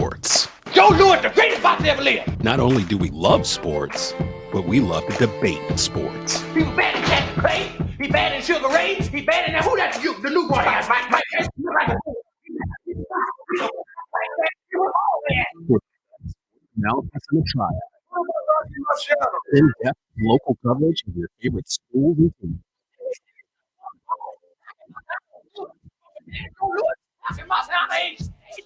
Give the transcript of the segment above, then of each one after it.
Sports. Joe Louis, the greatest boxer ever lived. Not only do we love sports, but we love to debate sports. He was bad in Candace Cooper. He bad in Sugar Ray. He bad in that. Who that? The new boy. Now that's in the triad. In-depth local coverage of your favorite schools and teams.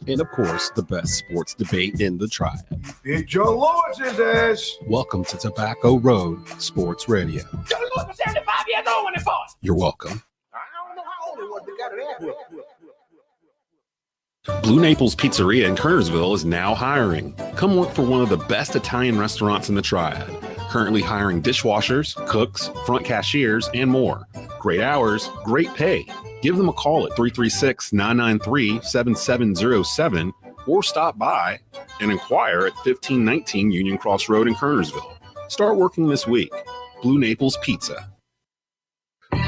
And of course, the best sports debate in the triad. Big Joe Lewis's ass. Welcome to Tobacco Road Sports Radio. Joe Louis was 75 years old when he fought. You're welcome. I don't know how old he was. They got it at. Blue Naples Pizzeria in Kernersville is now hiring. Come work for one of the best Italian restaurants in the triad. Currently hiring dishwashers, cooks, front cashiers, and more. Great hours, great pay. Give them a call at 336-993-7707 or stop by and inquire at 1519 Union Cross Road in Kernersville. Start working this week. Blue Naples Pizza.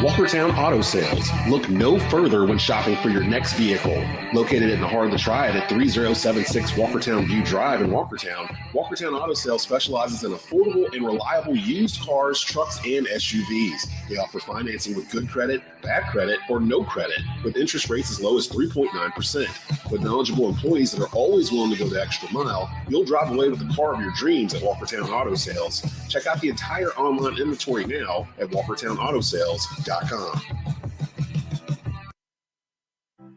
Walkertown Auto Sales. Look no further when shopping for your next vehicle. Located in the heart of the Triad at 3076 Walkertown View Drive in Walkertown, Walkertown Auto Sales specializes in affordable and reliable used cars, trucks, and SUVs. They offer financing with good credit, bad credit, or no credit, with interest rates as low as 3.9%. With knowledgeable employees that are always willing to go the extra mile, you'll drive away with the car of your dreams at Walkertown Auto Sales. Check out the entire online inventory now at walkertownautosales.com.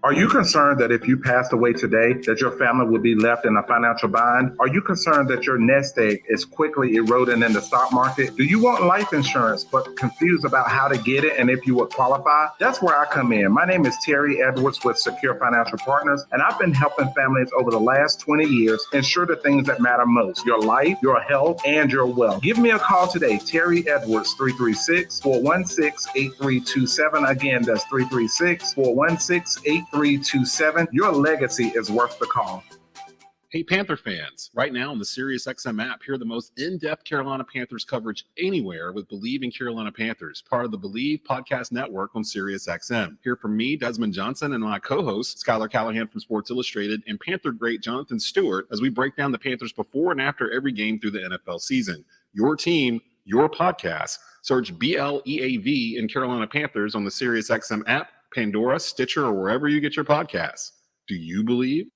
Are you concerned that if you passed away today, that your family would be left in a financial bind? Are you concerned that your nest egg is quickly eroding in the stock market? Do you want life insurance but confused about how to get it and if you would qualify? That's where I come in. My name is Terry Edwards with Secure Financial Partners, and I've been helping families over the last 20 years ensure the things that matter most: your life, your health, and your wealth. Give me a call today, Terry Edwards, 336-416-8327. Again, that's 336-416-8327. Your legacy is worth the call. Hey, Panther fans. Right now on the SiriusXM app, hear the most in-depth Carolina Panthers coverage anywhere with Believe in Carolina Panthers, part of the Believe podcast network on SiriusXM. Hear from me, Desmond Johnson, and my co-host, Skylar Callahan from Sports Illustrated, and Panther great Jonathan Stewart as we break down the Panthers before and after every game through the NFL season. Your team, your podcast. Search BLEAV in Carolina Panthers on the SiriusXM app, Pandora, Stitcher, or wherever you get your podcasts. Do you believe?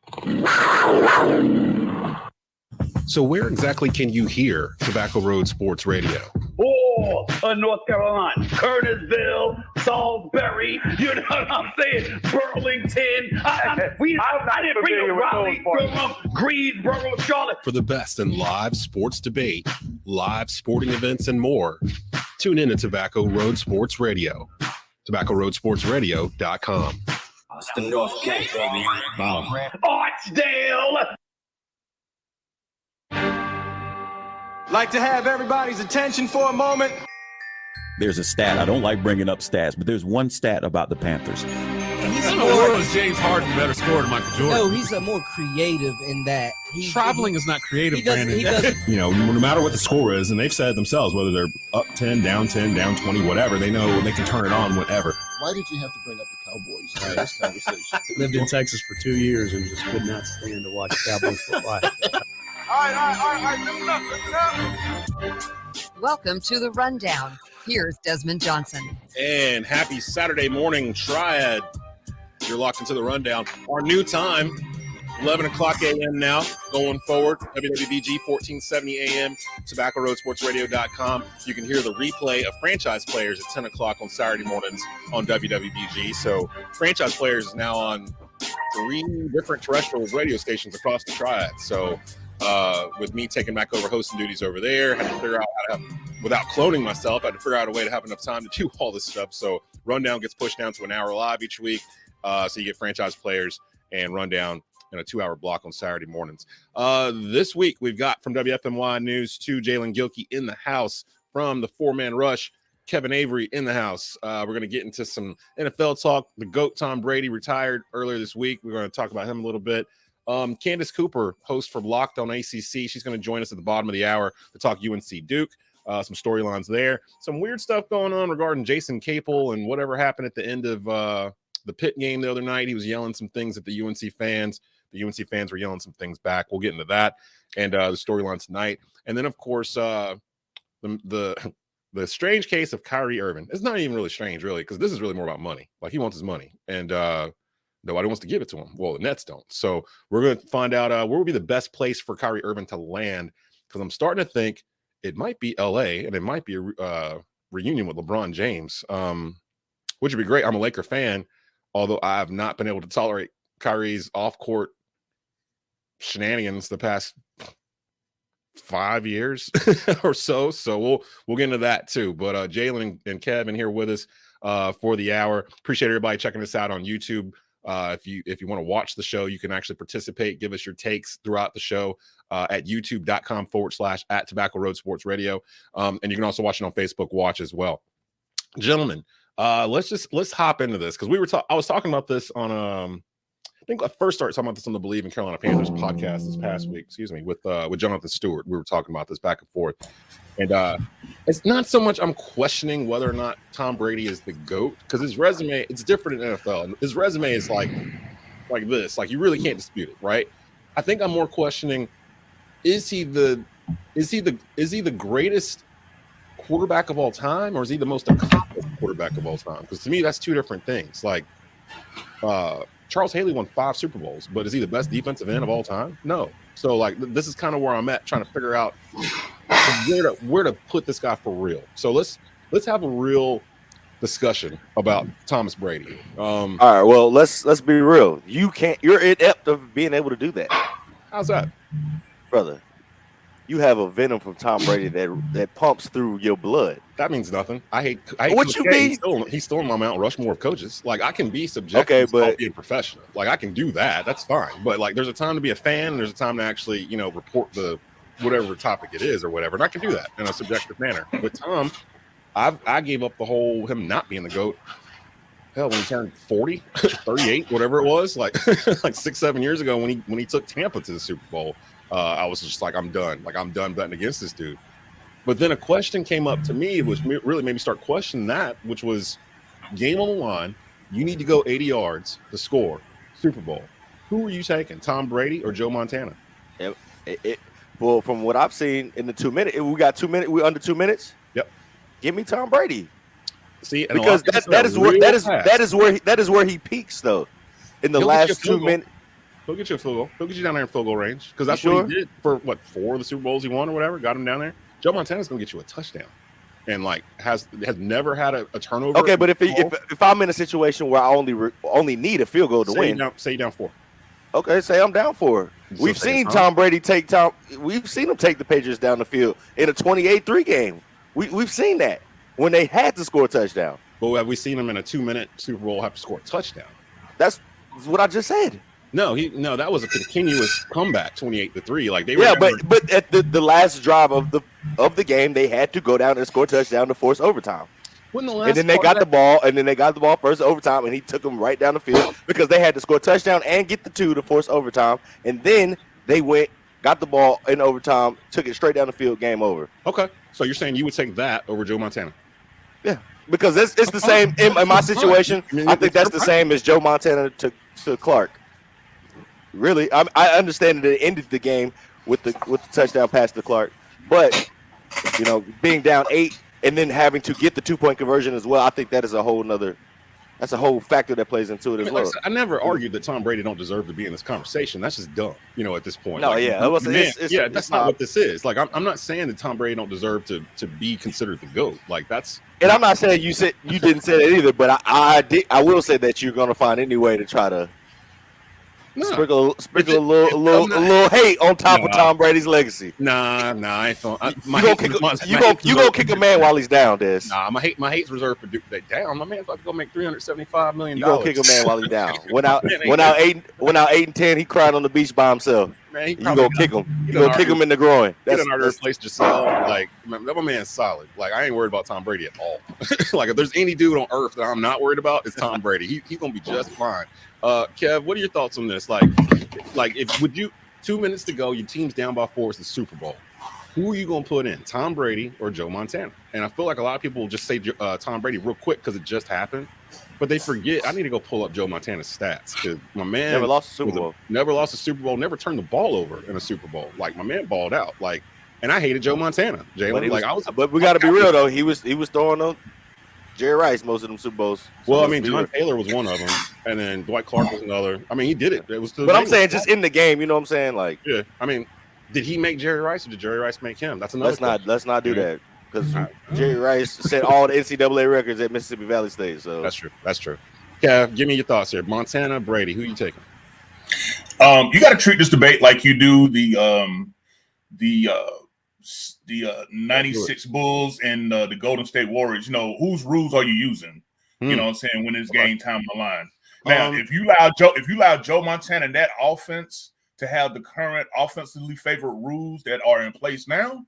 So where exactly can you hear Tobacco Road Sports Radio? Oh, North Carolina, Kernersville, Salisbury, you know what I'm saying? Burlington. I didn't bring up Raleigh, Greensboro, Charlotte. For the best in live sports debate, live sporting events, and more, tune in to Tobacco Road Sports Radio. TobaccoRoadSportsRadio.com. It's the North Gate, baby. Archdale. Like to have everybody's attention for a moment. There's a stat. I don't like bringing up stats, but there's one stat about the Panthers. In the world is James Harden better scorer than Michael Jordan? No, he's more creative in that. Traveling is not creative, Brandon. You know, no matter what the score is, and they've said themselves, whether they're up 10, down 20, whatever, they know they can turn it on whenever. Why did you have to bring up the Cowboys in this conversation? Lived in Texas for 2 years and just could not stand to watch Cowboys football. All right. Listen up. Welcome to The Rundown. Here's Desmond Johnson. And happy Saturday morning, Triad. You're locked into The Rundown. Our new time, 11 o'clock a.m. now, going forward. WWBG, 1470 a.m., TobaccoRoadSportsRadio.com. You can hear the replay of Franchise Players at 10 o'clock on Saturday mornings on WWBG. So Franchise Players is now on 3 different terrestrial radio stations across the Triad. So with me taking back over hosting duties over there, had to figure out how to have, without cloning myself, I had to figure out a way to have enough time to do all this stuff. So Rundown gets pushed down to an hour live each week. So you get Franchise Players and Rundown in a 2-hour block on Saturday mornings. This week, we've got from WFMY News 2, Jaelen Gilkey in the house. From the 4-Man Rush, Kevin Avery in the house. We're going to get into some NFL talk. The GOAT, Tom Brady, retired earlier this week. We're going to talk about him a little bit. Candace Cooper, host for Locked on ACC. She's going to join us at the bottom of the hour to talk UNC Duke. Some storylines there. Some weird stuff going on regarding Jason Capel and whatever happened at the end of the Pitt game the other night. He was yelling some things at the UNC fans The UNC fans were yelling some things back. We'll get into that and the storyline tonight. And then, of course, the strange case of Kyrie Irving. It's not even really strange, really, because this is really more about money. Like, he wants his money, and nobody wants to give it to him. Well, the Nets don't. So we're going to find out where would be the best place for Kyrie Irving to land, because I'm starting to think it might be L.A., and it might be a reunion with LeBron James, which would be great. I'm a Laker fan, although I have not been able to tolerate Kyrie's off-court shenanigans the past 5 years or so. So we'll get into that too. But Jaelen and Kevin here with us for the hour. Appreciate everybody checking us out on YouTube. If you want to watch the show, you can actually participate, give us your takes throughout the show at youtube.com/@Tobacco Road Sports Radio. And you can also watch it on Facebook Watch as well. Gentlemen, let's hop into this, because I was talking about this on I think I first started talking about this on the Believe in Carolina Panthers podcast this past week, with Jonathan Stewart. We were talking about this back and forth. And it's not so much I'm questioning whether or not Tom Brady is the GOAT, because his resume, it's different in NFL. His resume is like this. Like, you really can't dispute it, right? I think I'm more questioning, is he the greatest quarterback of all time, or is he the most accomplished quarterback of all time? Because to me, that's two different things. Like, Charles Haley won 5 Super Bowls, but is he the best defensive end of all time? No. So, like, this is kind of where I'm at, trying to figure out where to put this guy for real. So let's have a real discussion about Thomas Brady. All right, well, let's be real. You're inept of being able to do that. How's that, brother? You have a venom from Tom Brady that pumps through your blood. That means nothing. I hate what you mean? He's still in my Mount Rushmore of coaches. Like, I can be subjective, okay, but being professional. Like, I can do that. That's fine. But, like, there's a time to be a fan, and there's a time to actually, report the whatever topic it is or whatever. And I can do that in a subjective manner. With Tom, I gave up the whole him not being the GOAT. Hell, when he turned 40, 38, whatever it was, like 6-7 years ago when he took Tampa to the Super Bowl. I was just like, I'm done. Like, I'm done betting against this dude. But then a question came up to me, which really made me start questioning that, which was, game on the line, you need to go 80 yards to score, Super Bowl. Who are you taking, Tom Brady or Joe Montana? Well, from what I've seen in the 2 minutes, we got 2 minutes. We're under 2 minutes. Yep. Give me Tom Brady. See, because that is where he peaks, though, in the last 2 minutes. He'll get you a field goal. He'll get you down there in field goal range, because that's what he did for 4 of the Super Bowls he won or whatever. Got him down there. Joe Montana's gonna get you a touchdown, and like has never had a turnover. Okay, but if I'm in a situation where I only need a field goal to win, say you're down 4. Okay, say I'm down 4. We've seen Tom Brady We've seen him take the Patriots down the field in a 28-3 game. We've seen that when they had to score a touchdown. But have we seen him in a 2-minute Super Bowl have to score a touchdown? That's what I just said. No, that was a continuous comeback, 28-3. Like, they were but at the last drive of the game, they had to go down and score a touchdown to force overtime. And then they got the ball first overtime, and he took them right down the field because they had to score a touchdown and get the 2 to force overtime. And then they got the ball in overtime, took it straight down the field, game over. Okay, so you're saying you would take that over Joe Montana? Yeah, because it's the same in my situation. I think that's the same as Joe Montana to Clark. Really, I understand that it ended the game with the touchdown pass to Clark, but being down 8 and then having to get the 2-point conversion as well, I think that is a whole factor that plays into it as well. I never argued that Tom Brady don't deserve to be in this conversation. That's just dumb, at this point. No, that's not what this is. Like, I'm not saying that Tom Brady don't deserve to be considered the GOAT. Like, that's. And I'm not saying you didn't say that either, but I will say that you're going to find any way to try to. No. Sprinkle a little hate on top of Tom Brady's legacy. Nah, I ain't feeling. You gonna kick a man while he's down, Des? Nah, my hate's reserved for that down. My man's about to go make $375 million. You gonna kick a man while he's down? Went out 8-10. He cried on the beach by himself. Man, you gonna kick him? You gonna kick him in the groin? That's another place to sell. Like, my man's solid. Like, I ain't worried about Tom Brady at all. Like, if there's any dude on earth that I'm not worried about, it's Tom Brady. He's gonna be just fine. Kev, what are your thoughts on this? Like, if would you 2 minutes to go, your team's down by 4, it's the Super Bowl. Who are you gonna put in, Tom Brady or Joe Montana? And I feel like a lot of people will just say Tom Brady real quick because it just happened. But they forget. I need to go pull up Joe Montana's stats because my man never lost a Super Bowl. Never lost a Super Bowl. Never turned the ball over in a Super Bowl. Like my man balled out. Like, and I hated Joe Montana. Jalen. But we got to be real though. He was throwing on Jerry Rice most of them Super Bowls. So well, I mean, John Taylor was one of them, and then Dwight Clark was another. I mean, he did it. It was. But I'm saying just in the game. You know what I'm saying? Like, yeah. I mean, did he make Jerry Rice or did Jerry Rice make him? That's another. Let's not do that. Because Jerry Rice set all the NCAA records at Mississippi Valley State. So that's true. That's true. Kev, give me your thoughts here. Montana, Brady, who you taking? You got to treat this debate like you do the 96 Bulls and the Golden State Warriors. You know, whose rules are you using? You know what I'm saying, when it's game time on the line. Now, if you allow Joe Montana and that offense to have the current offensively favored rules that are in place now,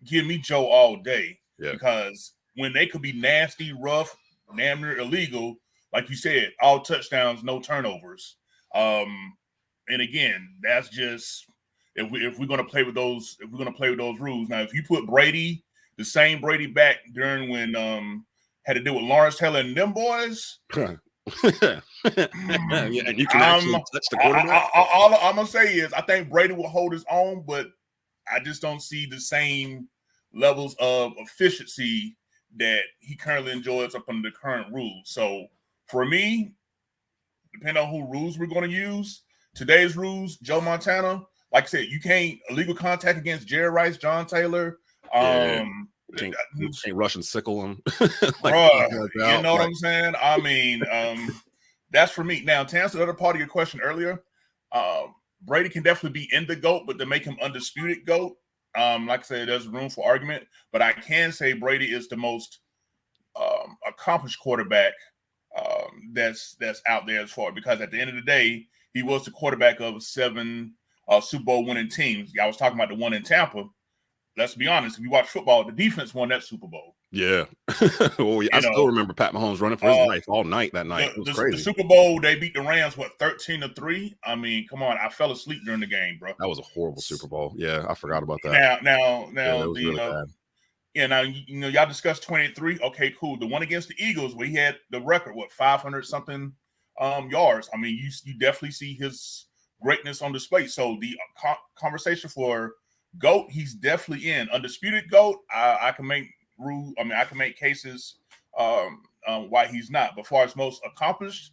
give me Joe all day. Yeah. Because when they could be nasty, rough, damn near illegal, like you said, all touchdowns, no turnovers. And again, that's just if we're gonna play with those rules. Now, if you put Brady, the same Brady back during when had to deal with Lawrence Taylor and them boys. Yeah, and you can actually touch the quarterback. All I'm gonna say is I think Brady will hold his own, but I just don't see the same levels of efficiency that he currently enjoys up under the current rules. So for me, depending on who rules we're going to use, today's rules, Joe Montana, like I said, you can't illegal contact against Jerry Rice, John Taylor. Can't rush and sickle him. You know what I'm saying? I mean, that's for me. Now, to answer the other part of your question earlier, Brady can definitely be in the GOAT, but to make him undisputed GOAT, like I said, there's room for argument. But I can say Brady is the most accomplished quarterback that's out there as far, because at the end of the day, he was the quarterback of 7 Super Bowl winning teams. I was talking about the one in Tampa. Let's be honest. If you watch football, the defense won that Super Bowl. Yeah. I still remember Pat Mahomes running for his life all night that night. It was crazy. The Super Bowl, they beat the Rams, 13-3? I mean, come on. I fell asleep during the game, bro. That was a horrible Super Bowl. Yeah, I forgot about that. Now, really bad. Yeah, now, y'all discussed 23. Okay, cool. The one against the Eagles, where he had the record, 500-something yards. I mean, you definitely see his greatness on display. So the conversation for GOAT, he's definitely in. Undisputed GOAT, I can make cases why he's not. But as far as most accomplished,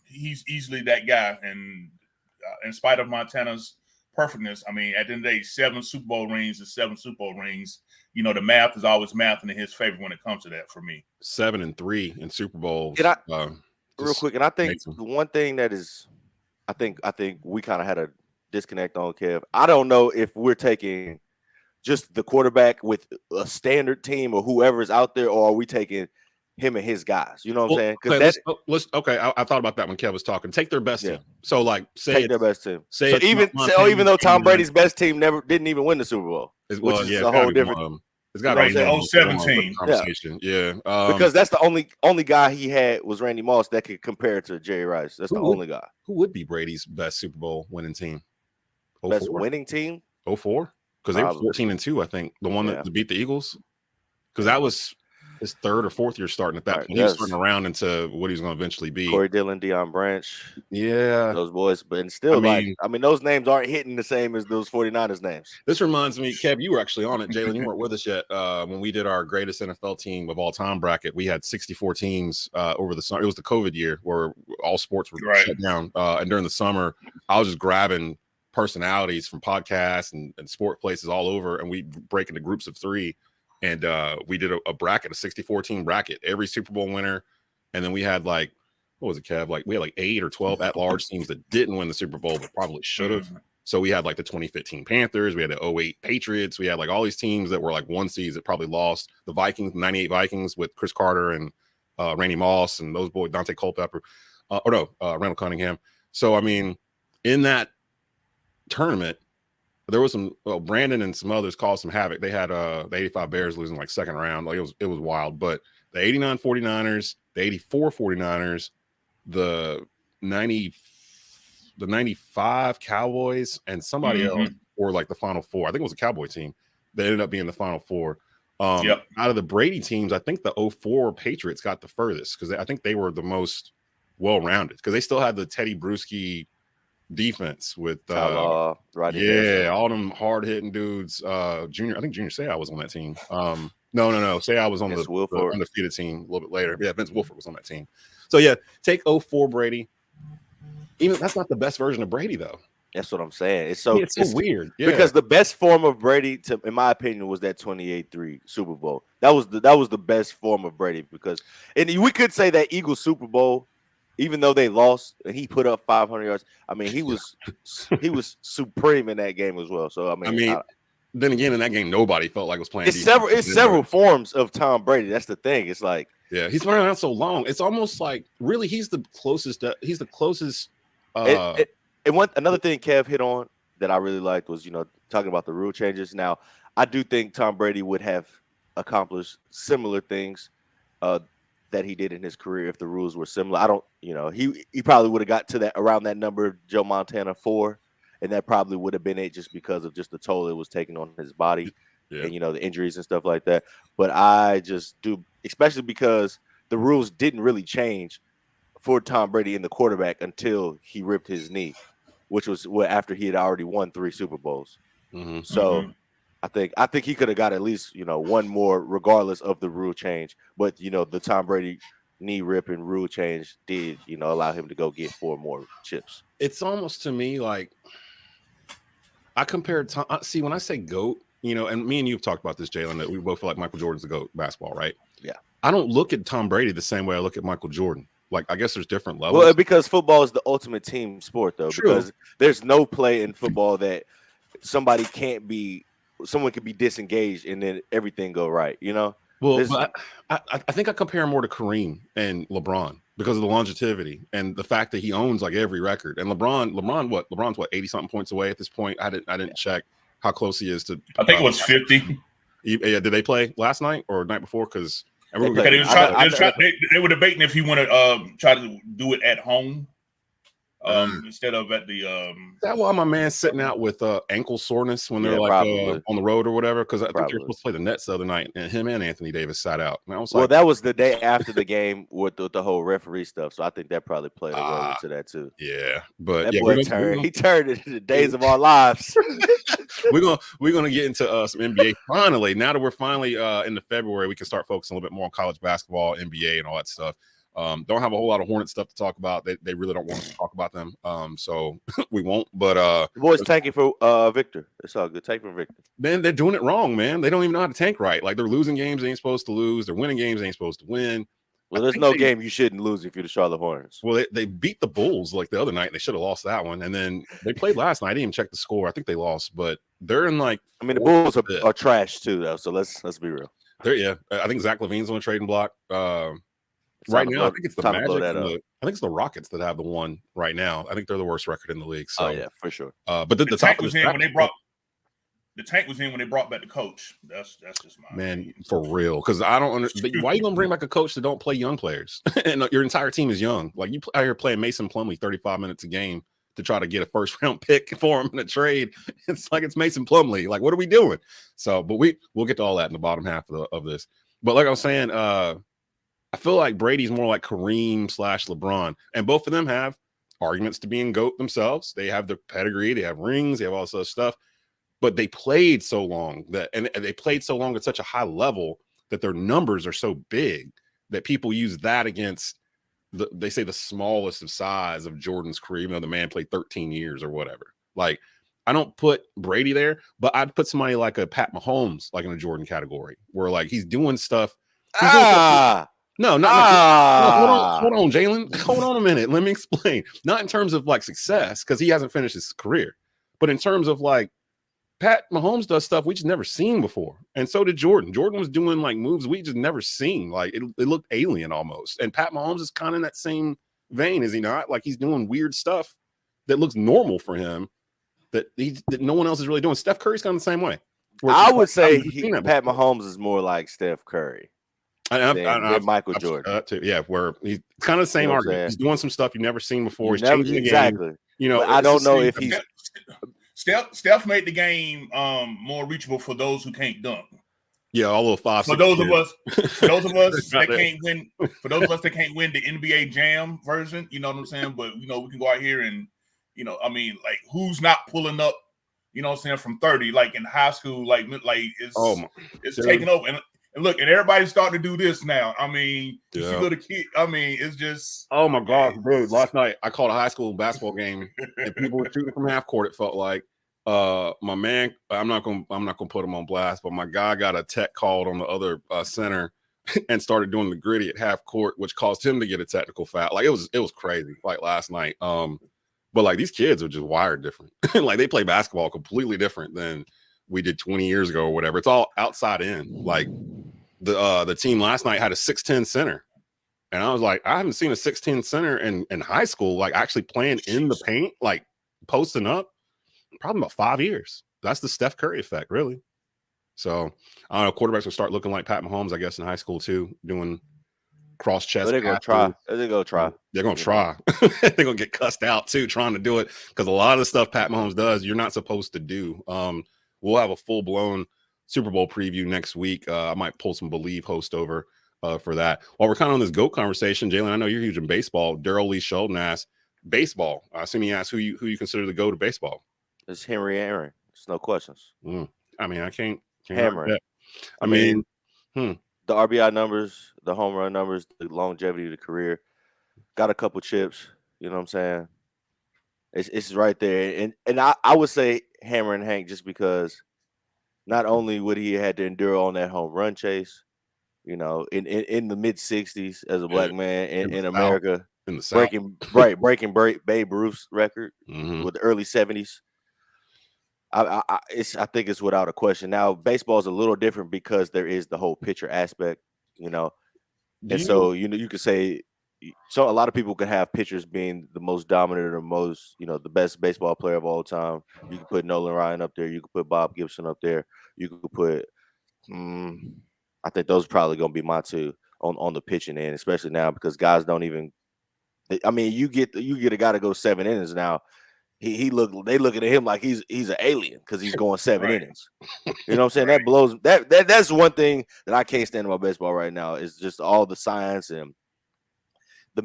he's easily that guy. And in spite of Montana's perfectness, I mean, at the end of the day, 7 Super Bowl rings is 7 Super Bowl rings. You know, the math is always math in his favor when it comes to that for me. 7-3 in Super Bowls. Real quick, and I think the one thing that is, I think we kind of had a disconnect on, Kev. I don't know if we're taking just the quarterback with a standard team or whoever's out there, or are we taking him and his guys? You know what I'm saying? Because I thought about that when Kev was talking. Take their best team. So, like, take their best team. Even though Tom Brady's best team didn't even win the Super Bowl, which is a whole different. It's got to be the 17 conversation. Yeah. Because that's the only guy he had was Randy Moss that could compare to Jerry Rice. That's the only guy. Who would be Brady's best Super Bowl winning team? Best winning team? 04? Because they were 14-2, I think. The one that beat the Eagles. Because that was his 3rd or 4th year starting at that point. He was starting around into what he was going to eventually be. Corey Dillon, Deion Branch. Yeah. Those boys. But still, those names aren't hitting the same as those 49ers names. This reminds me, Kev, you were actually on it. Jalen, you weren't with us yet. When we did our greatest NFL team of all time bracket, we had 64 teams over the summer. It was the COVID year where all sports were shut down. And during the summer, I was just grabbing personalities from podcasts and sport places all over, and we break into groups of 3. And we did a bracket, a 64-team bracket, every Super Bowl winner. And then we had what was it, Kev? We had 8 or 12 at-large teams that didn't win the Super Bowl but probably should have. So we had the 2015 Panthers, we had the 08 Patriots, we had all these teams that were 1 seeds that probably lost. The Vikings, 98 Vikings with Chris Carter and Randy Moss and those boys, Dante Culpepper, Randall Cunningham. So I mean, in that tournament, there was some Brandon and some others caused some havoc. They had the 85 Bears losing second round. It was wild. But the 89 49ers, the 84 49ers, the 95 Cowboys, and somebody else were the Final Four. I think it was a Cowboy team. They ended up being the Final Four. Out of the Brady teams, I think the 04 Patriots got the furthest because I think they were the most well-rounded because they still had the Teddy Bruschi defense with all them hard-hitting dudes. I think Junior Seau was on that team. No. Seau was on the undefeated team a little bit later. Yeah, Vince Wilfork was on that team. So yeah, take 04 Brady. Even that's not the best version of Brady though. That's what I'm saying. It's so weird. Yeah. Because the best form of Brady, in my opinion, was that 28-3 Super Bowl. That was the best form of Brady and we could say that Eagles Super Bowl, even though they lost and he put up 500 yards. I mean, he was supreme in that game as well. So then again, in that game, nobody felt like was playing. It's several forms of Tom Brady. That's the thing. It's like he's been around so long. It's almost like really he's the closest. Another thing Kev hit on that I really liked was, talking about the rule changes. Now, I do think Tom Brady would have accomplished similar things that he did in his career if the rules were similar. I don't, he probably would have got to that around that number, Joe Montana 4, and that probably would have been it just because of just the toll it was taking on his body and, the injuries and stuff like that. But I just do, especially because the rules didn't really change for Tom Brady in the quarterback until he ripped his knee, which was after he had already won 3 Super Bowls. So I think he could have got at least, one more regardless of the rule change. But, the Tom Brady knee rip and rule change did, allow him to go get 4 more chips. It's almost to me like I compared Tom. See, when I say GOAT, and me and you've talked about this, Jaelen, that we both feel like Michael Jordan's the GOAT basketball, right? Yeah. I don't look at Tom Brady the same way I look at Michael Jordan. Like, I guess there's different levels. Well, because football is the ultimate team sport, though. True. Because there's no play in football that someone could be disengaged and then everything go right, Well, but I think I compare him more to Kareem and LeBron because of the longevity and the fact that he owns like every record. And LeBron's what 80-something points away at this point. I didn't check how close he is to. I think it was 50. Yeah, did they play last night or night before? Because they were debating if he want to try to do it at home instead of at the. Is that why my man's sitting out with ankle soreness when they're on the road or whatever? Because I think they're supposed to play the Nets the other night, and him and Anthony Davis sat out. And I was like, that was the day after the game with the whole referee stuff. So I think that probably played a role into that too. Yeah, but that boy turned into the days of our lives. We're gonna get into some NBA finally. Now that we're finally into February, we can start focusing a little bit more on college basketball, NBA, and all that stuff. Don't have a whole lot of Hornet stuff to talk about. They really don't want us to talk about them. So we won't. But the boys tanking for Victor. It's all good. Tank for Victor. Man, they're doing it wrong, man. They don't even know how to tank right. Like they're losing games they ain't supposed to lose. They're winning games they ain't supposed to win. Well, there's no game you shouldn't lose if you're the Charlotte Hornets. Well, they beat the Bulls like the other night. They should have lost that one. And then they played last night. I didn't even check the score. I think they lost, but they're in like. I mean, the Bulls are trash too, though. So let's be real. I think Zach LaVine's on the trading block. Right now, I think it's the Magic. I think it's the Rockets that have the one right now. I think they're the worst record in the league. So. Oh yeah, for sure. But the tank was in when they brought. The tank was in when they brought back the coach. That's just my opinion. For real. Because I don't understand. Why are you gonna bring back a coach that don't play young players? And your entire team is young. Like you out here playing Mason Plumlee 35 minutes a game to try to get a first round pick for him in a trade. It's like it's Mason Plumlee. Like what are we doing? So, but we'll get to all that in the bottom half of this. But like I was saying, I feel like Brady's more like Kareem / LeBron, and both of them have arguments to being GOAT themselves. They have the pedigree, they have rings, they have all this other stuff. But they played so long and they played so long at such a high level that their numbers are so big that people use that against they say the smallest of size of Jordan's career, even though the man played 13 years or whatever. Like, I don't put Brady there, but I'd put somebody like a Pat Mahomes, like in a Jordan category, where like he's doing stuff. Hold on, Jaelen. Hold on a minute. Let me explain. Not in terms of like success, because he hasn't finished his career, but in terms of like Pat Mahomes does stuff we just never seen before. And so did Jordan. Jordan was doing like moves we just never seen. Like it looked alien almost. And Pat Mahomes is kind of in that same vein, is he not? Like he's doing weird stuff that looks normal for him that no one else is really doing. Steph Curry's kind of the same way. I would say Pat Mahomes is more like Steph Curry than Michael Jordan. Yeah, where he's kind of the same argument. He's doing some stuff you've never seen before. He's changing the game. You know, I don't know if he's Steph made the game more reachable for those who can't dunk. Yeah, all little 5. For those of us that can't win, the NBA Jam version, you know what I'm saying? But we can go out here and like who's not pulling up, you know what I'm saying, from 30, like in high school, like it's taking over. And look, and everybody's starting to do this now. I mean, you see little kid, it's just oh my gosh, dude. Last night I called a high school basketball game and people were shooting from half court, it felt like. My man, I'm not gonna put him on blast, but my guy got a tech called on the other center and started doing the gritty at half court, which caused him to get a technical foul. Like it was crazy, like last night. But like these kids are just wired different. Like they play basketball completely different than we did 20 years ago or whatever. It's all outside in. Like the team last night had a 6'10" center. And I was like, I haven't seen a 6'10" center in high school, like actually playing in the paint, like posting up. Probably about 5 years. That's the Steph Curry effect, really. So I don't know. Quarterbacks will start looking like Pat Mahomes, I guess, in high school too, doing cross chest. They're gonna try. They're gonna try. They're gonna try. They're gonna get cussed out too, trying to do it because a lot of the stuff Pat Mahomes does, you're not supposed to do. We'll have a full blown Super Bowl preview next week. I might pull some Believe host over for that. While we're kind of on this GOAT conversation, Jaelen, I know you're huge in baseball. Daryl Lee Sheldon asked, baseball. I assume he asked who you consider the GOAT of baseball. It's Henry Aaron. There's no questions. I mean, I can't hammer it. I mean, the RBI numbers, the home run numbers, the longevity of the career. Got a couple chips. You know what I'm saying? It's right there. And I would say Hammer and Hank just because not only would he had to endure on that home run chase, in the mid 60s as a black man in America, in the South. breaking Babe Ruth's record with the early 70s. I think it's without a question. Now, baseball is a little different because there is the whole pitcher aspect, and so you could say so. A lot of people could have pitchers being the most dominant or most, the best baseball player of all time. You could put Nolan Ryan up there. You could put Bob Gibson up there. You could put, I think those are probably going to be my two on the pitching end, especially now because guys don't even. I mean, you get a guy to go 7 innings now. They looking at him like he's an alien because he's going 7 innings. You know what I'm saying? That blows that's one thing that I can't stand about baseball right now is just all the science and the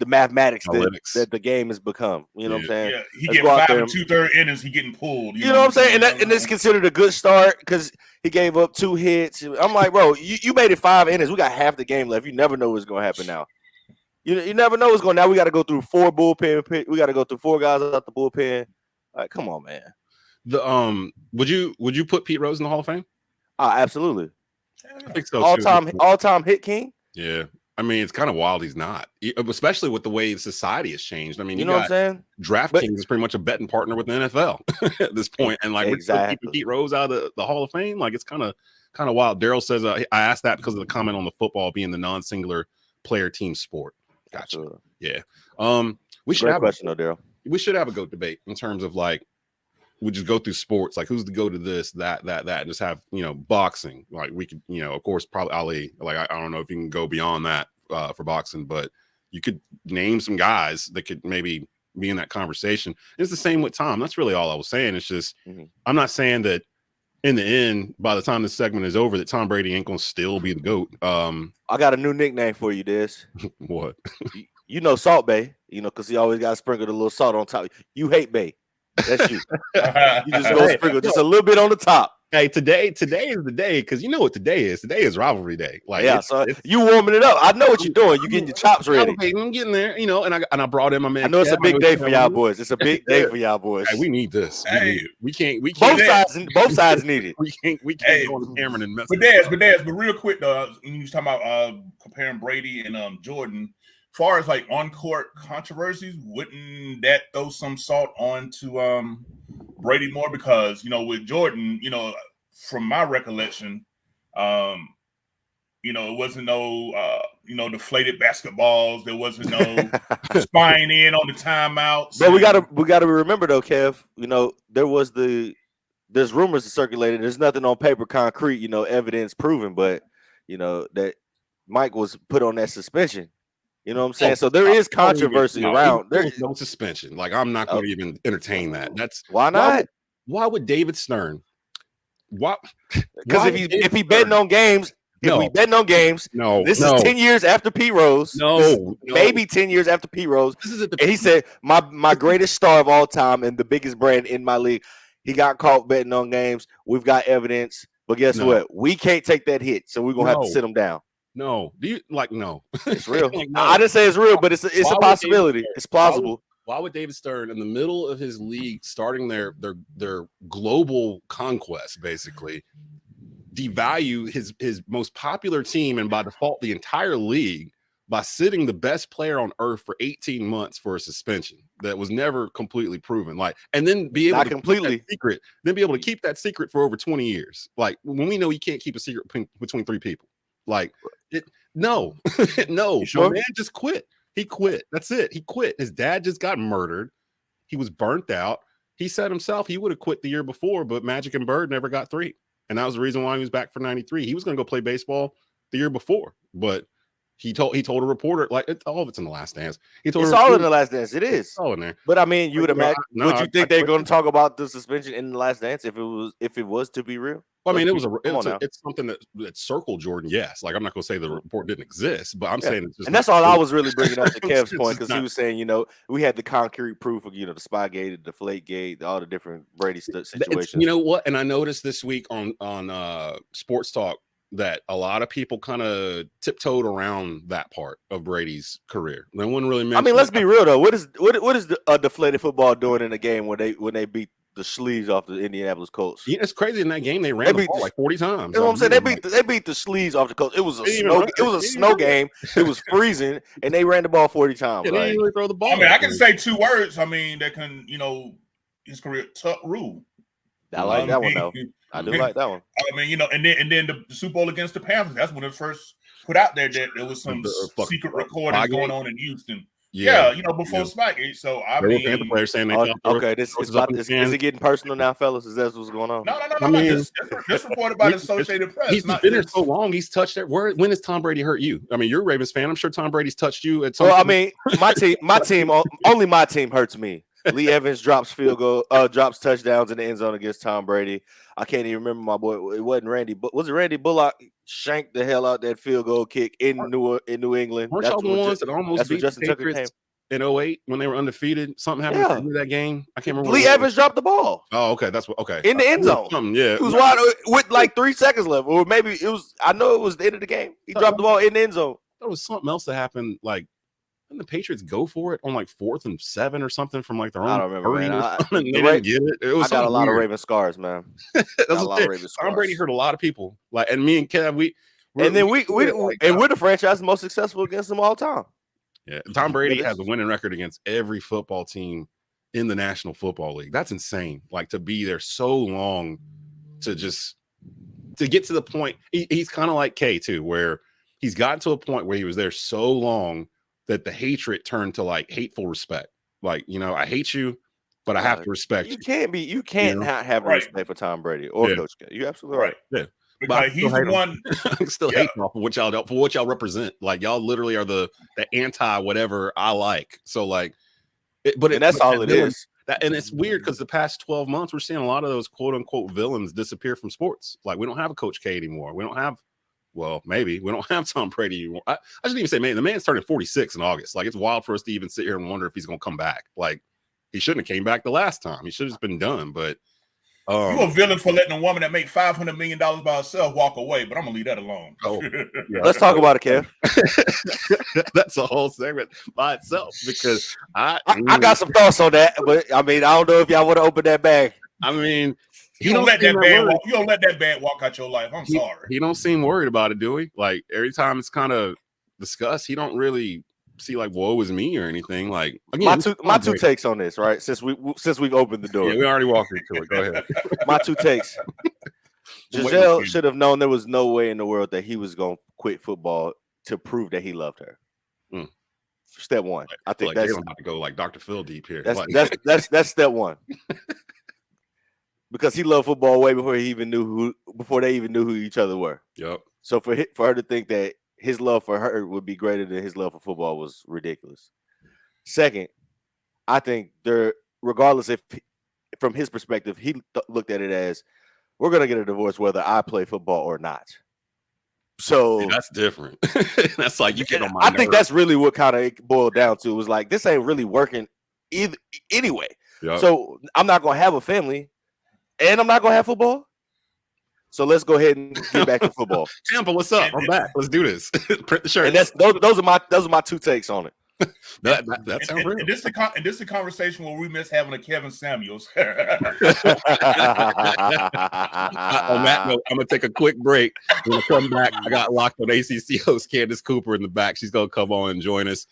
mathematics that the game has become. You know what I'm saying? Yeah, he getting 5 2/3 innings, he getting pulled. You know what I'm saying? And it's considered a good start because he gave up 2 hits. I'm like, bro, you made it 5 innings. We got half the game left. You never know what's going to happen now. You never know what's going. Now we got to go through 4 bullpen. We got to go through 4 guys out the bullpen. Like, come on, man. Would you put Pete Rose in the Hall of Fame? Absolutely. I think so. All time hit king. Yeah, I mean it's kind of wild he's not, especially with the way society has changed. I mean, you know what I'm saying? DraftKings is pretty much a betting partner with the NFL at this point, and like exactly. We're Pete Rose out of the Hall of Fame. Like it's kind of wild. Daryl says I asked that because of the comment on the football being the non-singular player team sport. Gotcha. Absolutely. Yeah. We should have Daryl. We should have a GOAT debate in terms of like we just go through sports, like who's the GOAT to this, that, and just have boxing. Like we could, of course, probably Ali. Like I don't know if you can go beyond that for boxing, but you could name some guys that could maybe be in that conversation. It's the same with Tom. That's really all I was saying. It's just I'm not saying that in the end, by the time this segment is over, that Tom Brady ain't gonna still be the GOAT. I got a new nickname for you, Des. What? Salt Bay. Because he always got to sprinkle a little salt on top. You hate Bay. That's you. You just go sprinkle just a little bit on the top. Hey, today is the day because you know what today is. Today is rivalry day. Like, so you warming it up. I know what you're doing. You getting your chops ready. I'm getting there. And I brought in my man. I know it's a big day for y'all boys. It's a big day for y'all boys. Hey, we need this. We can't. Both sides need it. We can't go on Cameron and mess. But real quick though, when you was talking about comparing Brady and Jordan, as far as like on court controversies, wouldn't that throw some salt onto Brady more? Because with Jordan, from my recollection, it wasn't no deflated basketballs. There wasn't no spying in on the timeouts. But we gotta remember though, Kev. There's rumors circulating. There's nothing on paper, concrete, evidence proven, but that Mike was put on that suspension. You know what I'm saying? So there is controversy around. There's no suspension. Like I'm not going to even entertain that. That's why not? Why would David Stern What? Because if he betting on games, this is 10 years after Pete Rose. Maybe 10 years after Pete Rose. And he said, my greatest star of all time and the biggest brand in my league, he got caught betting on games. We've got evidence. But guess what? We can't take that hit, so we're going to have to sit him down. No. Do you no? It's real. I didn't say it's real, but it's a possibility. It's plausible. Why would David Stern, in the middle of his league, starting their global conquest, basically, devalue his most popular team and by default the entire league by sitting the best player on earth for 18 months for a suspension that was never completely proven? Like, and then be able to keep that secret for over 20 years. Like, when we know you can't keep a secret between three people. Like, no. You sure? My man just quit. He quit. That's it. He quit. His dad just got murdered. He was burnt out. He said himself he would have quit the year before, but Magic and Bird never got 3. And that was the reason why he was back for 93. He was going to go play baseball the year before, but he told a reporter, like, all of it's in The Last Dance. It's all in The Last Dance. It is. It's all in there. But I mean, you would imagine. Would you think they're going to talk about the suspension in The Last Dance if it was to be real? Well, I mean, it's something that circled Jordan. Yes, like I'm not going to say the report didn't exist, but I'm saying it's just. And that's all I was really bringing up to Kev's point, because he was saying, we had the concrete proof of the Spygate, the Deflategate, all the different Brady situations. You know what? And I noticed this week on Sports Talk that a lot of people kind of tiptoed around that part of Brady's career. No one really mentioned. I mean, let's be real though. What is the deflated football doing in a game when they beat the sleeves off the Indianapolis Colts? Yeah, it's crazy. In that game, they ran the ball like 40 times. You know what I'm saying? They beat the sleeves off the Colts. It was a snow game. It was freezing, and they ran the ball 40 times. Yeah, they didn't really throw the ball. I mean, I can say 2 words. I mean, that can his career Tuck Rule. I like that one though. I do like that one. I mean, and then the Super Bowl against the Panthers. That's when it first put out there that there was some secret recordings going on in Houston. Yeah, before Spygate. So I mean, Panther players saying they okay, is it getting personal now, fellas? Is that what's going on? No. I mean, this reported by the Associated Press. He's been there so long. He's touched it. When has Tom Brady hurt you? I mean, you're a Ravens fan. I'm sure Tom Brady's touched you at some point. I mean, only my team hurts me. Lee Evans drops touchdowns in the end zone against Tom Brady. I can't even remember my boy. It wasn't Randy, but was it Randy Bullock shanked the hell out that field goal kick in New England? Weren't y'all the ones that almost beat the Patriots in 08 when they were undefeated? Something happened in that game. I can't remember. Lee Evans dropped the ball. Oh, okay. That's what. Okay. In the end zone. Yeah. It was wide with like 3 seconds left, or maybe it was. I know it was the end of the game. He dropped the ball in the end zone. There was something else that happened. Like, didn't the Patriots go for it on like 4th and 7 or something from like their own? I don't remember. They didn't get it. It was I got a lot of Raven scars, man. Tom Brady hurt a lot of people. Like, and me and Kev, we're the franchise most successful against them all time. Yeah, Tom Brady has a winning record against every football team in the National Football League. That's insane. Like, to be there so long, to get to the point. He's kind of like K too, where he's gotten to a point where he was there so long that the hatred turned to like hateful respect. Like, I hate you, but I have to respect you. You can't not have respect for Tom Brady or Coach K. You're absolutely right. Yeah. Because he's the one. I still hate y'all for what y'all represent. Like, y'all literally are the anti whatever I like. So like, that's all it is. And it's weird because the past 12 months we're seeing a lot of those quote unquote villains disappear from sports. Like, we don't have a Coach K anymore. We don't have. Well, maybe we don't have Tom Brady anymore. I shouldn't even say, man, the man's turning 46 in August. Like, it's wild for us to even sit here and wonder if he's going to come back. Like, he shouldn't have came back the last time. He should have just been done. But you're a villain for letting a woman that made $500 million by herself walk away. But I'm gonna leave that alone. Yeah. Let's talk about it, Kev. That's a whole segment by itself, because I got some thoughts on that. But I mean, I don't know if y'all want to open that bag. I mean, You don't let that bad walk out your life. I'm sorry. He don't seem worried about it, do he? Like, every time it's kind of discussed, he don't really see like woe is me or anything. Like, again, my two takes on this, right? Since we've opened the door. Yeah, we already walked into it. Go ahead. My 2 takes. Giselle should have known there was no way in the world that he was going to quit football to prove that he loved her. Step one. I think that's about to go like Dr. Phil deep here. That's step one. Because he loved football way before they even knew who each other were. Yep. So for her to think that his love for her would be greater than his love for football was ridiculous. Second, I think regardless if from his perspective, he looked at it as, we're gonna get a divorce whether I play football or not. So that's different. That's like you get on my I think that's really what kind of it boiled down to. Was like, this ain't really working either anyway. Yep. So I'm not gonna have a family, and I'm not gonna have football. So let's go ahead and get back to football. Tampa, what's up? I'm back. Let's do this. Print the shirt. And those are my 2 takes on it. that sounds real. And this is a conversation where we miss having a Kevin Samuels. On that note, I'm gonna take a quick break. When I come back, I got Locked On ACC host Candace Cooper in the back. She's gonna come on and join us,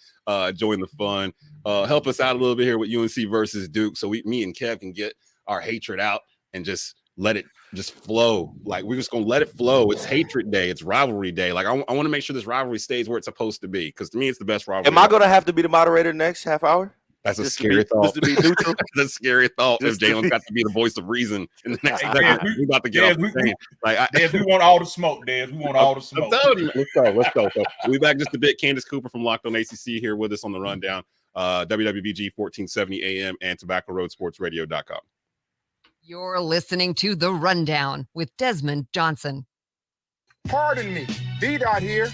join the fun, help us out a little bit here with UNC versus Duke, so me and Kev can get our hatred out and just let it just flow. Like, we're just gonna let it flow. It's hatred day. It's rivalry day. Like, I want to make sure this rivalry stays where it's supposed to be, because to me, it's the best rivalry. Am I gonna have to be the moderator next half hour? That's a scary thought. Just to be neutral. That's a scary thought. If Jalen's got to be the voice of reason in the next second, we about to get off the thing. Dez, we want all the smoke, Dez. We want all the smoke. Let's go. So we'll be back just a bit. Candace Cooper from Locked On ACC here with us on the rundown. WWBG 1470 AM and TobaccoRoadSportsRadio.com. You're listening to The Rundown with Desmond Johnson. Pardon me, B-Dot here,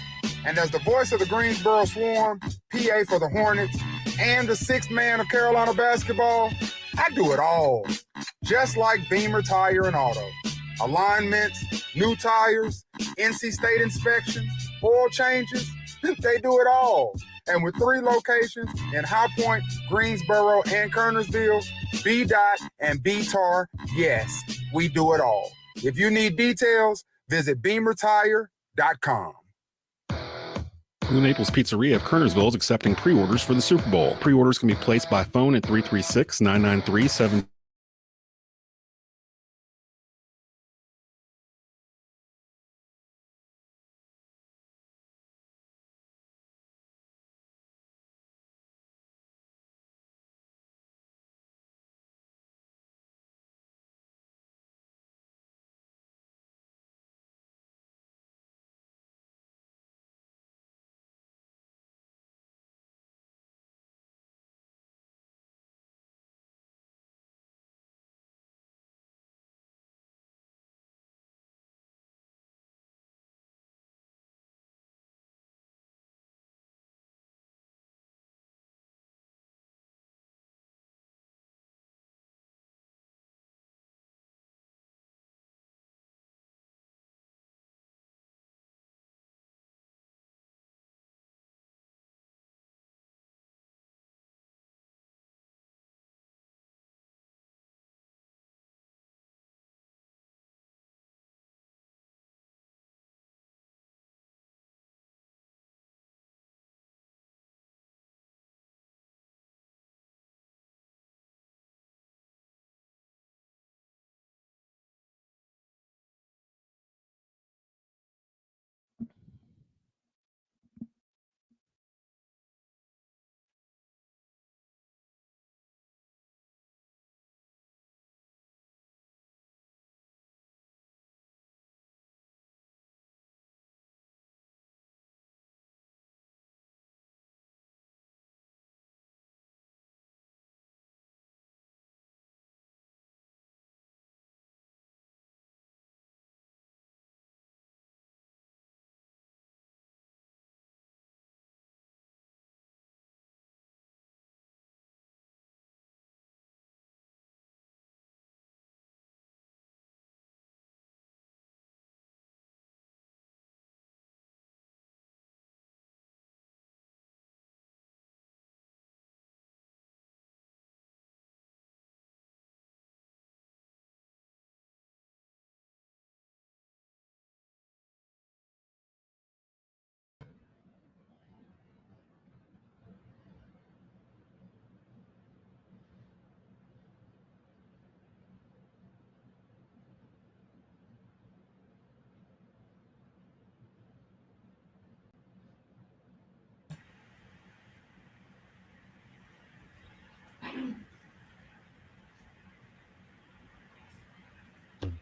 and as the voice of the Greensboro Swarm, PA for the Hornets, and the sixth man of Carolina basketball, I do it all. Just like Beamer Tire and Auto. Alignments, new tires, NC State inspections, oil changes, they do it all. And with 3 locations in High Point, Greensboro, and Kernersville, B-Dot and B-Tar, yes, we do it all. If you need details, visit BeamerTire.com. Blue Naples Pizzeria of Kernersville is accepting pre-orders for the Super Bowl. Pre-orders can be placed by phone at 336-993-7.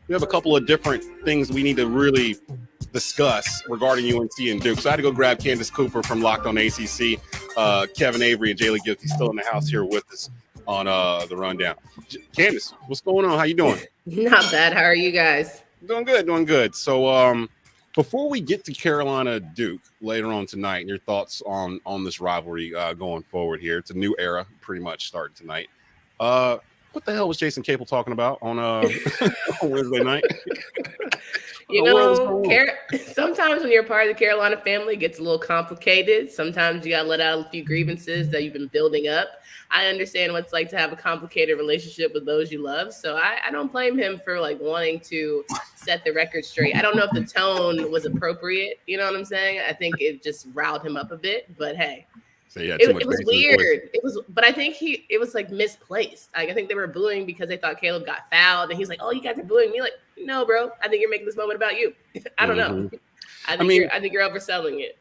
We have a couple of different things we need to really discuss regarding UNC and Duke. So I had to go grab Candace Cooper from Locked On ACC. Kevin Avery and Jaelen Gilkey still in the house here with us on the rundown. Candace, what's going on? How you doing? Not bad. How are you guys? Doing good. So, before we get to Carolina Duke later on tonight, your thoughts on this rivalry going forward here. It's a new era, pretty much starting tonight. What the hell was Jason Capel talking about on Wednesday night? Sometimes when you're part of the Carolina family, it gets a little complicated. Sometimes you got to let out a few grievances that you've been building up. I understand what it's like to have a complicated relationship with those you love. So I don't blame him for like wanting to set the record straight. I don't know if the tone was appropriate. You know what I'm saying? I think it just riled him up a bit, but hey. So yeah, it was weird. But I think it was like misplaced. Like, I think they were booing because they thought Caleb got fouled, and he's like, "Oh, you guys are booing me." Like, no, bro. I think you're making this moment about you. I don't know. I think you're overselling it.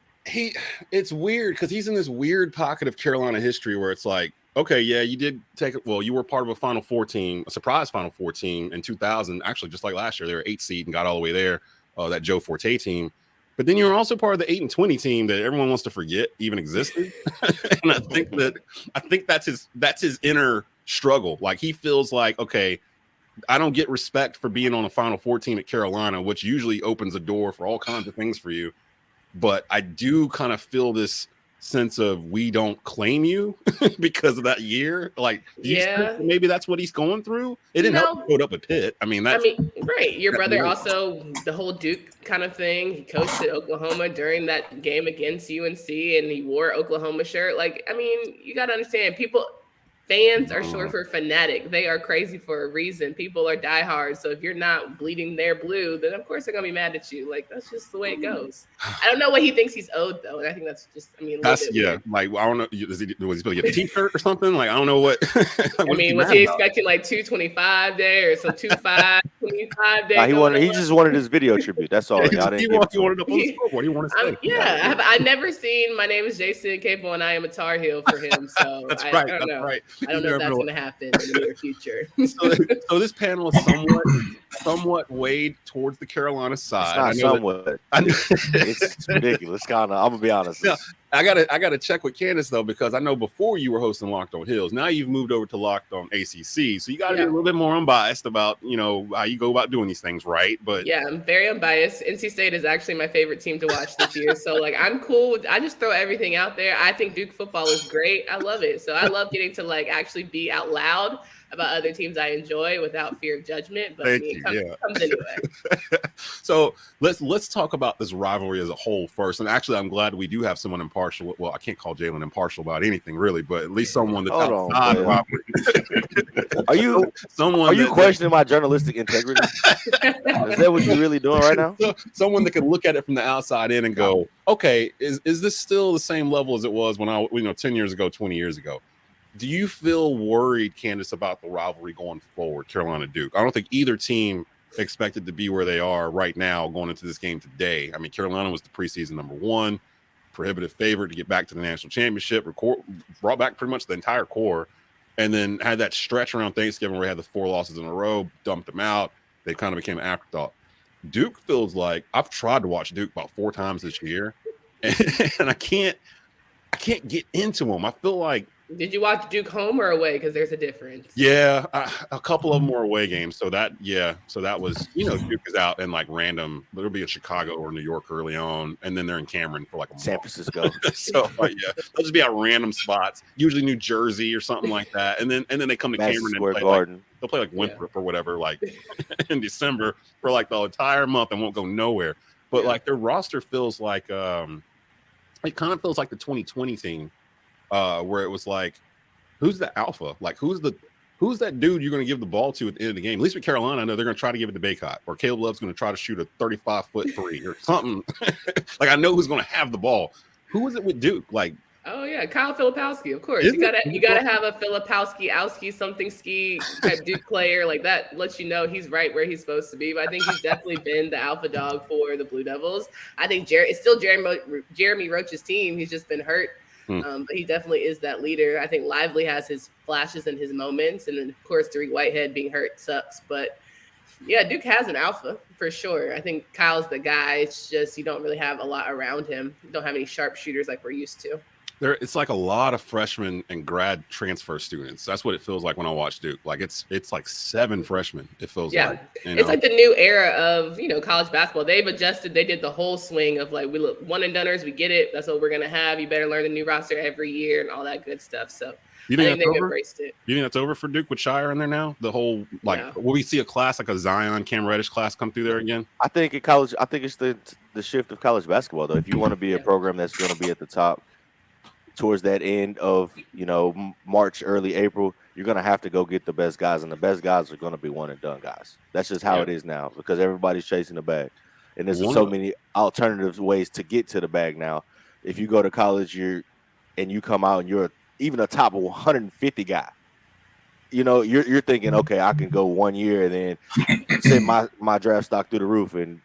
It's weird because he's in this weird pocket of Carolina history where it's like, okay, yeah, you did take it. Well, you were part of a Final Four team, a surprise Final Four team in 2000. Actually, just like last year, they were 8th seed and got all the way there. That Joe Forte team. But then you were also part of the 8-20 team that everyone wants to forget even existed. And I think that's his inner struggle. Like, he feels like, okay, I don't get respect for being on a Final Four team at Carolina, which usually opens a door for all kinds of things for you. But I do kind of feel this sense of we don't claim you because of that year. Like, you think maybe that's what he's going through? It didn't help he put up a pit. Right. Your brother also, the whole Duke kind of thing. He coached at Oklahoma during that game against UNC, and he wore Oklahoma shirt. Like, I mean, you got to understand, fans are short for fanatic. They are crazy for a reason. People are diehards. So if you're not bleeding their blue, then of course they're gonna be mad at you. Like, that's just the way it goes. I don't know what he thinks he's owed though, and I think that's just. Weird. Like, I don't know. Was he supposed to get a T-shirt or something? Like, I don't know what. Was he expecting like 225 day or some 25 day? He just wanted his video tribute. That's all. He wanted up on the scoreboard. What do you want to say? I've never seen My Name is Jason Capel and I Am a Tar Heel for him. So that's I right. don't know. Right. I don't know if that's going to happen in the near future. So this panel is somewhat weighed towards the Carolina side. It's not somewhat. It's ridiculous. I'm gonna be honest. Yeah, I gotta check with Candace though, because I know before you were hosting Locked On Hills, now you've moved over to Locked On ACC, so you got to be a little bit more unbiased about how you go about doing these things, right? But yeah, I'm very unbiased. NC State is actually my favorite team to watch this year, so like I'm cool. I just throw everything out there. I think Duke football is great. I love it. So I love getting to like actually be out loud about other teams I enjoy without fear of judgment. But it comes anyway. So let's talk about this rivalry as a whole first. And actually, I'm glad we do have someone impartial. Well, I can't call Jaelen impartial about anything really, but at least someone that's outside the rivalry. Are you questioning my journalistic integrity? Is that what you're really doing right now? Someone that can look at it from the outside in and go, okay, is this still the same level as it was when 10 years ago, 20 years ago? Do you feel worried, Candace, about the rivalry going forward, Carolina Duke? I don't think either team expected to be where they are right now going into this game today. I mean, Carolina was the preseason number 1, prohibitive favorite to get back to the national championship, brought back pretty much the entire core, and then had that stretch around Thanksgiving where they had the 4 losses in a row, dumped them out. They kind of became an afterthought. Duke feels like I've tried to watch Duke about 4 times this year, and I can't get into them. I feel like. Did you watch Duke home or away? Because there's a difference. Yeah, a couple of them were away games. So that was, Duke is out in like random. There'll be in Chicago or New York early on, and then they're in Cameron for like a San Francisco. So they'll just be at random spots, usually New Jersey or something like that. And then they come to Madison Cameron Square and Garden. They'll play like Winthrop or whatever, like in December for like the entire month and won't go nowhere. But like their roster feels like it kind of feels like the 2020 team. Where it was like, who's the alpha? Like, who's that dude you're going to give the ball to at the end of the game? At least with Carolina, I know they're going to try to give it to Baycott, or Caleb Love's going to try to shoot a 35-foot 3 or something. Like, I know who's going to have the ball. Who is it with Duke? Like, oh yeah, Kyle Filipowski, of course. You gotta have a Filipowski something ski type Duke player. Like, that lets you know he's right where he's supposed to be. But I think he's definitely been the alpha dog for the Blue Devils. I think it's still Jeremy Roach's team. He's just been hurt. But he definitely is that leader. I think Lively has his flashes and his moments. And then, of course, Tariq Whitehead being hurt sucks. But, yeah, Duke has an alpha for sure. I think Kyle's the guy. It's just you don't really have a lot around him. You don't have any sharpshooters like we're used to. It's like a lot of freshmen and grad transfer students. That's what it feels like when I watch Duke. Like it's like 7 freshmen. It feels like. It's like the new era of college basketball. They've adjusted. They did the whole swing of like we look one and doneers. We get it. That's what we're gonna have. You better learn the new roster every year and all that good stuff. So you I think think they've embraced it. You think that's over for Duke with Scheyer in there now? The whole will we see a class like a Zion, Cam Reddish class come through there again? I think in college, I think it's the shift of college basketball though. If you want to be a program that's going to be at the top towards that end of March, early April, you're going to have to go get the best guys, and the best guys are going to be one and done guys. That's just how it is now because everybody's chasing the bag, and there's so many alternative ways to get to the bag now. If you go to college, you come out and you're even a top 150 guy. You're thinking, okay, I can go 1 year and then send my draft stock through the roof, and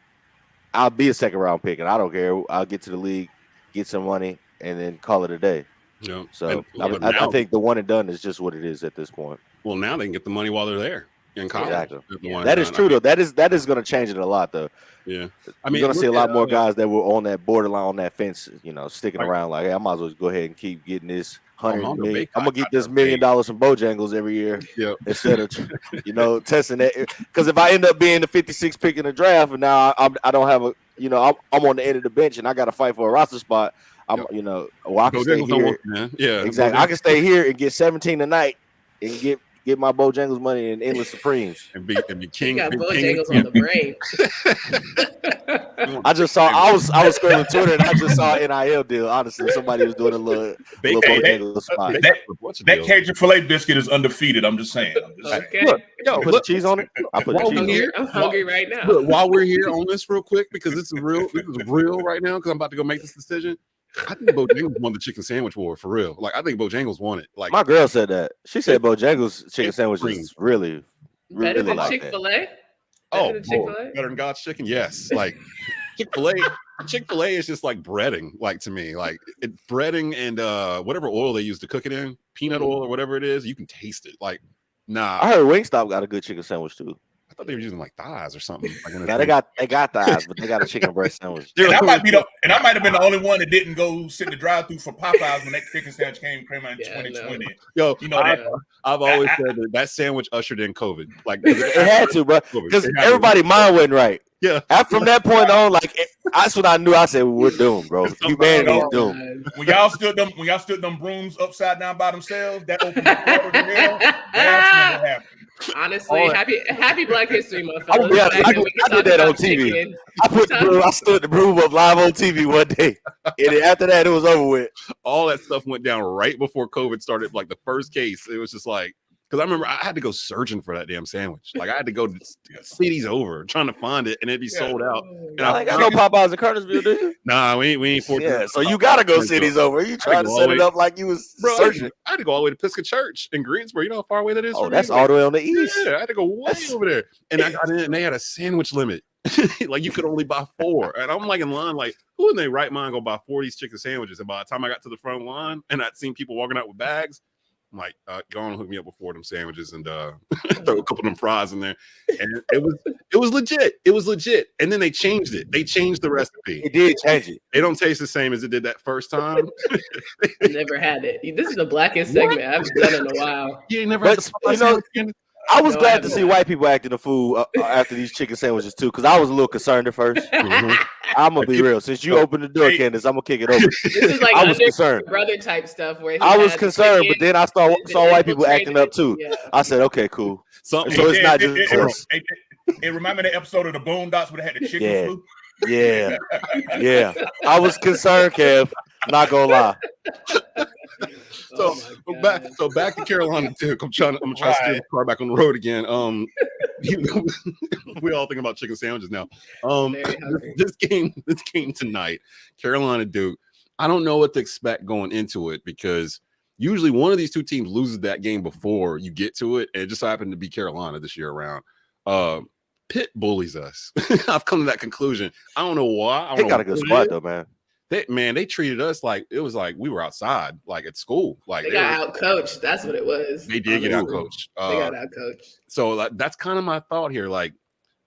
I'll be a second round pick, and I don't care. I'll get to the league, get some money, and then call it a day. Yeah. So I think the one and done is just what it is at this point. Well, now they can get the money while they're there in college. Exactly. That is true though. That is going to change it a lot though. Yeah. I mean, you're going to see a lot more guys that were on that borderline, on that fence, sticking around like, hey, I might as well go ahead and keep getting this $100 million. I'm going to get this $1 million from Bojangles every year instead of, testing that. Because if I end up being the 56th pick in the draft and now I don't have I'm on the end of the bench and I got to fight for a roster spot, I can stay here. Exactly. I can stay here and get 17 a night and get my Bojangles money and endless Supremes and be king. You got Bojangles on the brain. I was scrolling Twitter and I just saw an NIL deal. Honestly, somebody was doing a little Bojangles spot. That Cajun filet biscuit is undefeated. I'm just saying. Okay. Put the cheese on it. I put the cheese on it. I'm hungry right now. Look, while we're here on this real quick, because this is real right now, because I'm about to go make this decision. I think Bojangles won the chicken sandwich war for real. Like I think Bojangles won it. Like my girl said that. She said Bojangles chicken sandwich is really better than like Chick-fil-A. Better than God's chicken. Yes, like Chick-fil-A is just like breading. Like to me, like it's breading and whatever oil they use to cook it in, peanut oil or whatever it is, you can taste it. Like nah. I heard Wingstop got a good chicken sandwich too. I thought they were using like thighs or something. Now they got thighs, but they got a chicken breast sandwich. And I might have been the only one that didn't go sit in the drive-through for Popeyes when that chicken sandwich came out in 2020. Yo, I've always said that sandwich ushered in COVID. Like it had to, bro, because everybody mind wasn't right. Yeah. From that point on, like that's when I knew. I said, "We're doomed, bro. Humanity is doomed." When y'all stood them brooms upside down by themselves, that opened the portal to hell. That's when it happened. Honestly, happy Black History Month. I did that on TV. I stood the broom up live on TV one day, and then after that, it was over with. All that stuff went down right before COVID started. Like the first case, it was just like because I remember I had to go searching for that damn sandwich. Like I had to go cities over trying to find it, and it'd be sold out. And I know Popeyes in Kernersville, do you? Nah, we ain't 14. Yeah, so you gotta go cities over. You trying to set it up like you was searching. I had to go all the way to Pisgah Church in Greensboro. You know how far away that is? Oh, that's all the way on the east. Yeah, I had to go way over there, and I got in, and they had a sandwich limit. Like you could only buy 4, and I'm like in line, like who in their right mind go buy 4 of these chicken sandwiches? And by the time I got to the front line, and I'd seen people walking out with bags. I'm like, go on and hook me up with 4 of them sandwiches and throw a couple of them fries in there. And it was legit. It was legit. And then they changed it. They changed the recipe. It did change it. It don't taste the same as it did that first time. Never had it. This is the blackest segment I've done in a while. You ain't never had the I was glad to see white people acting the fool after these chicken sandwiches too, because I was a little concerned at first. I'm gonna be real. Since you opened the door, Candace, I'm gonna kick it over. This is like I was concerned. Brother type stuff where I was concerned, but then I saw white people acting up too. Yeah. I said, okay, cool. So it's not just. It reminded me of the episode of the Boondocks where they had the chicken flu. Yeah. I was concerned, Kev. Not gonna lie. So back to Carolina Duke. I'm trying to steer the car back on the road again. We all thinking about chicken sandwiches now. This game tonight, Carolina Duke. I don't know what to expect going into it because usually one of these two teams loses that game before you get to it, and it just happened to be Carolina this year around. Pitt bullies us. I've come to that conclusion. I don't know why. They got a good squad though, man. They treated us like it was like we were outside, like at school. Like they got out coached. That's what it was. They did get out coached. They got out coached. So that's kind of my thought here. Like,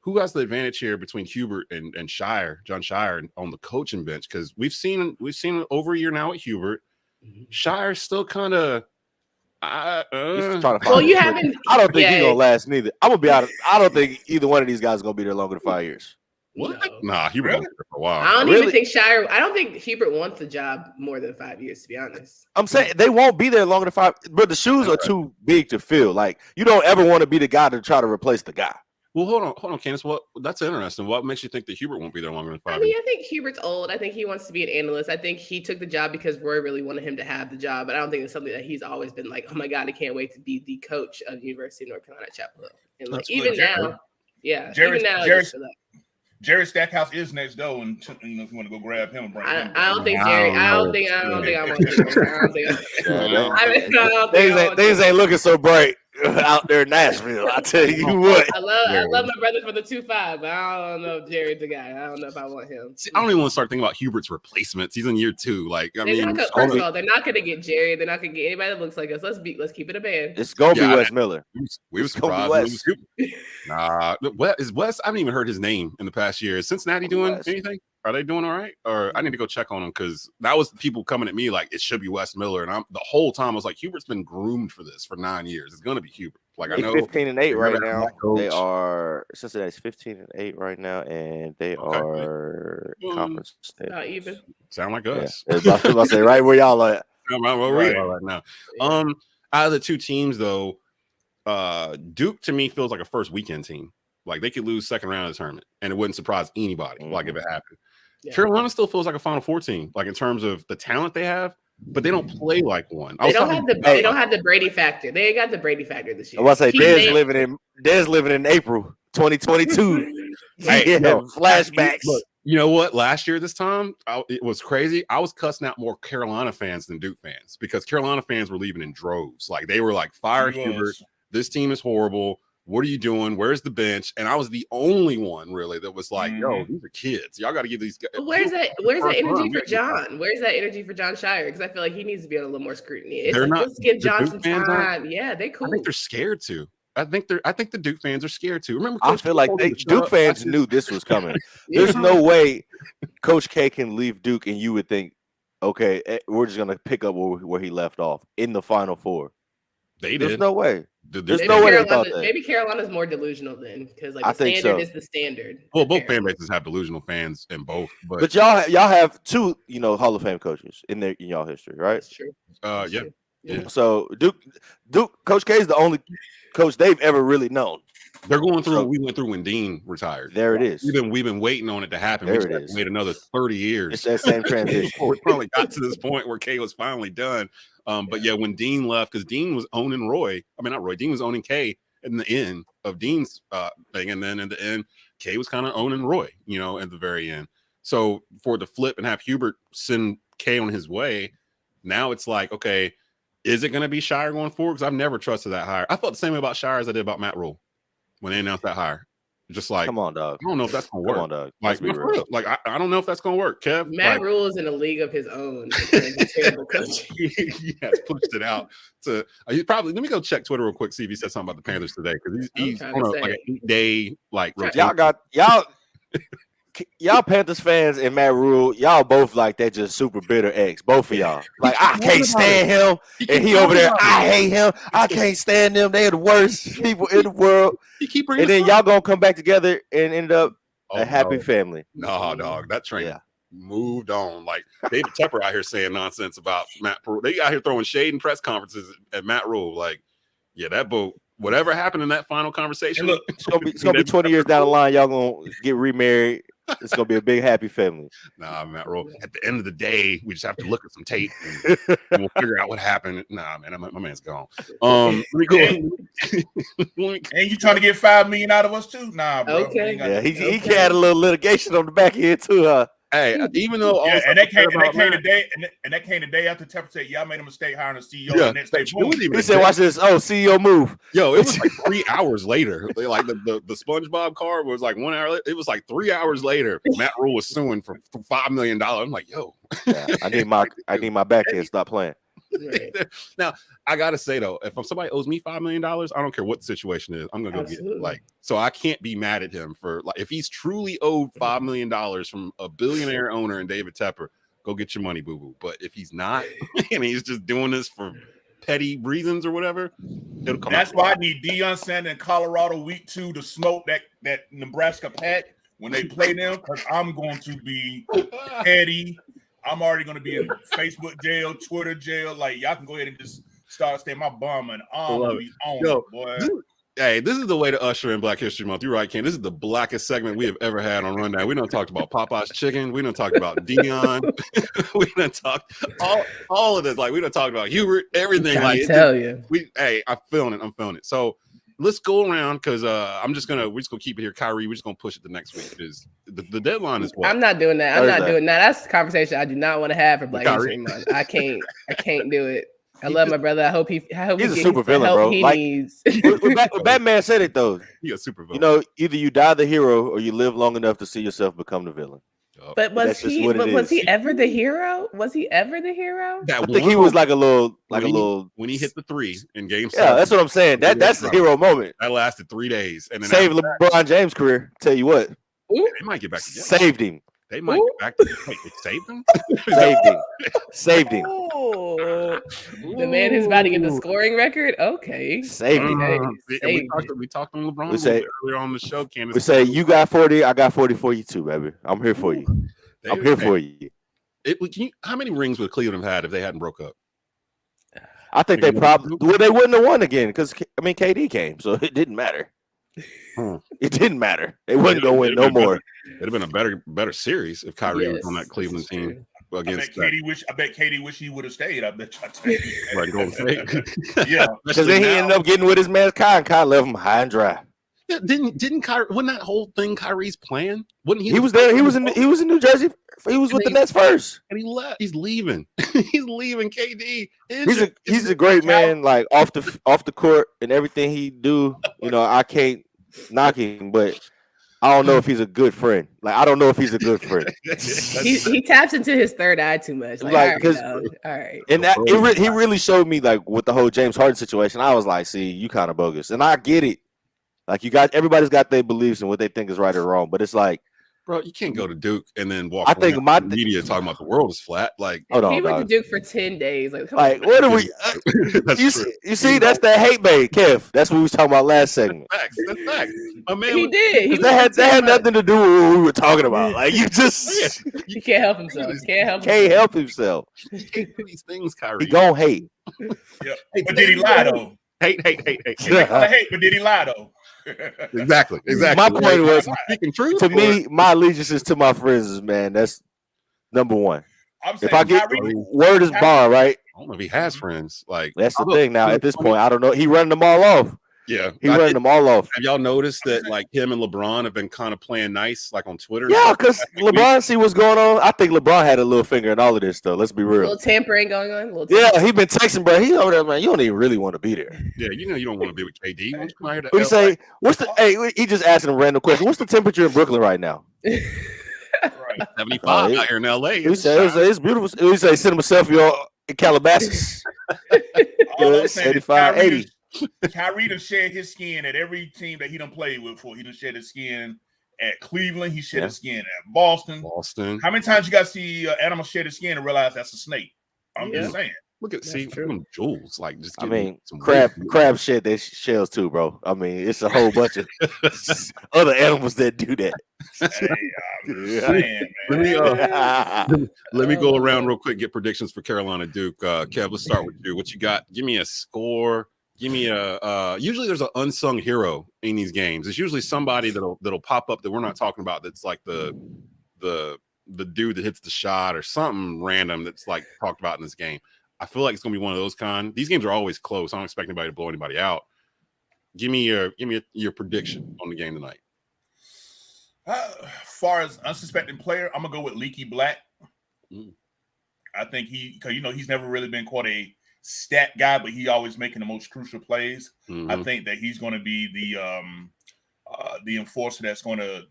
who has the advantage here between Hubert and Scheyer, John Scheyer, on the coaching bench? Because we've seen over a year now at Hubert. Scheyer's still kind of. Well, you haven't. I don't think he's yeah. gonna last neither. I'm gonna be honest. I don't think either one of these guys is gonna be there longer than 5 years. What? Nah, Hubert been there for a while. I don't even think Scheyer. I don't think Hubert wants the job more than 5 years. To be honest, I'm saying they won't be there longer than 5. But the shoes are too big to fill. Like you don't ever want to be the guy to try to replace the guy. Well, hold on, Candace. What? That's interesting. What makes you think that Hubert won't be there longer than 5 I mean, years? I think Hubert's old. I think he wants to be an analyst. I think he took the job because Roy really wanted him to have the job. But I don't think it's something that he's always been like, oh my God, I can't wait to be the coach of University of North Carolina at Chapel Hill. And like even now, even now, Jerry Stackhouse is next door, and if you want to go grab him and bring him. I don't think Jerry. I don't think I want to. Things ain't looking so bright out there in Nashville. I tell you what. I love my brother for the 2-5, but I don't know if Jerry's the guy. I don't know if I want him. See, I don't even want to start thinking about Hubert's replacements. He's in year 2. Like, I mean, first of all, they're not going to get Jerry. They're not going to get anybody that looks like us. Let's keep it a band. It's gonna be Wes Miller. We were surprised. Nah, is Wes? I haven't even heard his name in the past year. Is Cincinnati doing anything? Are they doing all right? Or I need to go check on them because that was people coming at me like it should be Wes Miller, and the whole time I was like, Hubert's been groomed for this for 9 years. It's gonna be Hubert. Like I know 15-8 right now. They are Cincinnati's 15-8 right now, and they are conference state. Even sound like us. Yeah. I was about to say right where y'all at. Right where we are right now. Out of the two teams though, Duke to me feels like a first weekend team. Like they could lose second round of the tournament, and it wouldn't surprise anybody. Like if it happened. Yeah. Carolina still feels like a Final Four team, like in terms of the talent they have, but they don't play like one. They don't have the Brady factor. They ain't got the Brady factor this year. I was say Dez living in April 2022. Flashbacks. Look, you know what? Last year this time, it was crazy. I was cussing out more Carolina fans than Duke fans because Carolina fans were leaving in droves. Like they were like, "Fire Hubert. This team is horrible. What are you doing? Where's the bench?" And I was the only one really that was like, "Yo, these are kids. Y'all got to give these guys." Where's that energy for John? Where's that energy for John Scheyer? Because I feel like he needs to be on a little more scrutiny. It's like, let's give John some time. Yeah, they cool. I think they're scared to. I think the Duke fans are scared to. Remember, I feel like Duke fans knew this was coming. There's no way Coach K can leave Duke and you would think, okay, we're just gonna pick up where he left off in the Final Four. There's no way. There's no way they thought that. Maybe Carolina's more delusional then, because like the standard is the standard. Well, both fan bases have delusional fans in both, but y'all have two, Hall of Fame coaches in y'all history, right? That's true. Yeah. So Duke, Coach K is the only coach they've ever really known. They're going through what we went through when Dean retired. There it is. We've been waiting on it to happen. There we just wait another 30 years. It's that same transition. We finally got to this point where K was finally done. But yeah, when Dean left, because Dean was owning Dean was owning K in the end of Dean's thing. And then in the end, K was kind of owning Roy, at the very end. So for the flip and have Hubert send K on his way, now it's like, okay, is it going to be Scheyer going forward? Because I've never trusted that hire. I felt the same way about Scheyer as I did about Matt Rule when they announced that hire. Just like, come on, dog. I don't know if that's gonna work. Come on, dog. Like, I don't know if that's gonna work, Kev. Matt Rule is in a league of his own. Terrible coach. He has pushed it out to. He's probably. Let me go check Twitter real quick, see if he said something about the Panthers today, because he's on like an 8-day rotation. Y'all Panthers fans and Matt Rule, y'all both like that just super bitter ex. Both of y'all. Like, I can't stand him. And he over there, I hate him. I can't stand them. They're the worst people in the world. And then y'all gonna come back together and end up a happy family. No, dog. That train moved on. Like David Tepper out here saying nonsense about Matt Rule. They out here throwing shade in press conferences at Matt Rule. Like, yeah, that boat. Whatever happened in that final conversation. Look, it's gonna be 20 years down the line. Y'all gonna get remarried. It's gonna be a big happy family. Nah, Matt Rule. At the end of the day, we just have to look at some tape and we'll figure out what happened. Nah, man, my man's gone. Let me go. And you trying to get $5 million out of us too? Nah, bro. Okay. Yeah, he had a little litigation on the back end too, huh? Hey, even though and that came the day after Tepper said, y'all made a mistake hiring a CEO. Yeah, and next day, he said, "Watch this." Oh, CEO move. Yo, it was like 3 hours later. Like the SpongeBob card was like 1 hour. It was like 3 hours later. Matt Rule was suing for $5 million. I'm like, yo, I need my back end. Stop playing. Right. Now I gotta say though, if somebody owes me $5 million, I don't care what the situation is, I'm gonna go get it. Like, so I can't be mad at him for like if he's truly owed $5 million from a billionaire owner and David Tepper, go get your money, boo boo. But if he's not, and he's just doing this for petty reasons or whatever, it'll come. That's why I need Deion Sanders in Colorado week 2 to smoke that Nebraska pack when they play them, because I'm going to be petty. I'm already going to be in Facebook jail, Twitter jail. Like, y'all can go ahead and just start staying my bum and arm and be on it, boy. This is the way to usher in Black History Month. You're right, Ken. This is the blackest segment we have ever had on Rundown. We done talked about Popeye's chicken. We done talked about Dion. We done talked all of this. Like, we done talked about Hubert, everything. I'm like, tell you. I'm feeling it. I'm feeling it. So let's go around because we're just gonna keep it here. Kyrie, we're just gonna push it to next week because the deadline is what? I'm not doing that. I'm not doing that. That's a conversation I do not want to have for Black Kyrie. History Month. I can't do it. I love my brother. I hope he's he a gets super the villain, help bro. he Like, needs. when Batman said it though, he a super villain. You know, either you die the hero or you live long enough to see yourself become the villain. But was he ever the hero? Was he ever the hero? I think he was like a little when he hit the 3 in game 7. Yeah, that's what I'm saying. That's the hero moment. That lasted 3 days and then saved LeBron James' career. Tell you what, they might get back together. Saved him. They might get back together. Wait, they saved him? Saved him. Oh, the man who's about to get the scoring record. Okay, saved him. We talked on LeBron earlier on the show. Candace. We say you got 40, I got 40 for you too, baby. I'm here for you. I'm here for you. How many rings would Cleveland have had if they hadn't broke up? I think they probably they wouldn't have won again because KD came, so it didn't matter. It didn't matter. They wasn't gonna win no more. It'd have been a better series if Kyrie was on that Cleveland team. I bet KD wish he would have stayed. I bet you. Right, Golden State. Yeah, because then he ended up getting with his man Kai, and Kai left him high and dry. Yeah, didn't Kyrie? Wasn't that whole thing Kyrie's plan? Wasn't he? He was there. He was in New Jersey. He was with the Nets first, and he left. He's leaving. He's leaving. KD. He's a great man. Like off the court and everything he do. You know, I can't knock him, but I don't know if he's a good friend. Like I don't know if he's a good friend. he taps into his third eye too much. Like all right. And that he really showed me like with the whole James Harden situation. I was like, see, you kind of bogus, and I get it. Like everybody's got their beliefs and what they think is right or wrong, but it's like, bro, you can't go to Duke and then walk. I think the media talking about the world is flat. Like, he went to Duke for 10 days. Like what are we? You see, that's that hate bait, Kev. That's what we was talking about last segment. That's facts. He did. That had nothing to do with what we were talking about. Like you just, he can't help himself. Can't help himself. He can't do these things, Kyrie. He gon' hate. Yeah. But did he lie though? Hate. But did he lie though? Exactly. My point was, speaking truth. To me, my allegiances to my friends, man, that's number one. If I get word is bond, right? I don't know if he has friends. Like that's the thing now. At this point, I don't know. He running them all off. Yeah, he running them all off. Have y'all noticed that like him and LeBron have been kind of playing nice, like on Twitter? Yeah, because LeBron see what's going on. I think LeBron had a little finger in all of this stuff. Let's be real. A little tampering going on. Yeah, he been texting, bro. He over there, man. You don't even really want to be there. Yeah, you know you don't want to be with KD. We say, what's the? Hey, he just asking a random question. What's the temperature in Brooklyn right now? 75 out here in LA. He said it's beautiful. He say send him a selfie in Calabasas. 85, 80. Kyrie done shed his skin at every team that he done played with before. He done shed his skin at Cleveland. He shed his skin at Boston. How many times you got to see animal shed his skin and realize that's a snake? I'm just saying. Look at them jewels, like just. I mean, crab shed their shells too, bro. I mean, it's a whole bunch of other animals that do that. Let me go around real quick. Get predictions for Carolina Duke. Kev, let's start with you. What you got? Give me a score. Give me a. Usually, there's an unsung hero in these games. It's usually somebody that'll pop up that we're not talking about. That's like the dude that hits the shot or something random that's like talked about in this game. I feel like it's gonna be one of those kind. These games are always close. I don't expect anybody to blow anybody out. Give me your prediction on the game tonight. Far as unsuspecting player, I'm gonna go with Leaky Black. I think because he's never really been quite a stat guy, but he always making the most crucial plays. Mm-hmm. I think that he's going to be the enforcer that's going to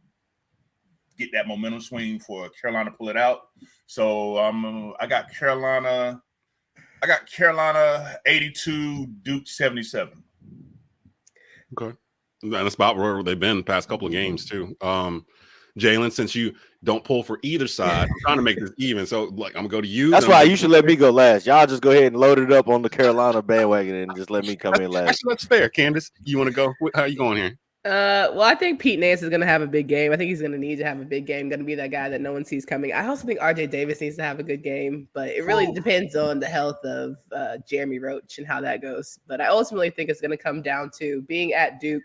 get that momentum swing for Carolina to pull it out. So I got Carolina 82, Duke 77. Okay. And that's about where they've been the past couple of games too. Jaelen, since you don't pull for either side, I'm trying to make this even. So, like, I'm gonna go to you. That's why you should let me go last. Y'all just go ahead and load it up on the Carolina bandwagon and just let me come in last. Actually, that's fair. Candace, you want to go? How are you going here? Well, I think Pete Nance is going to have a big game. I think he's going to need to have a big game. Going to be that guy that no one sees coming. I also think RJ Davis needs to have a good game, but it really depends on the health of Jeremy Roach and how that goes. But I ultimately think it's going to come down to being at Duke,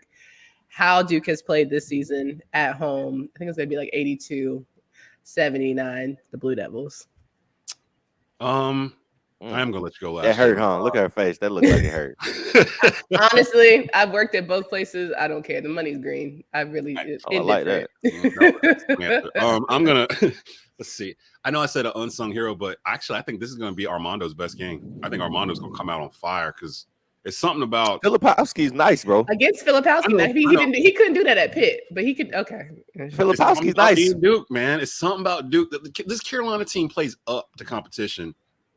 how Duke has played this season at home. I think it's going to be like 82-79, the Blue Devils. I'm gonna let you go last. That hurt, huh? Look at her face. That looks like it hurt. Honestly, I've worked at both places. I don't care. The money's green. I really I like that. I'm gonna let's see. I know I said an unsung hero, but actually, I think this is gonna be Armando's best game. I think Armando's gonna come out on fire because it's something about Filipowski's nice, bro. Against Filipowski. He couldn't do that at Pitt, but he could. Okay. Filipowski's nice. Duke, man. It's something about Duke. This Carolina team plays up to competition.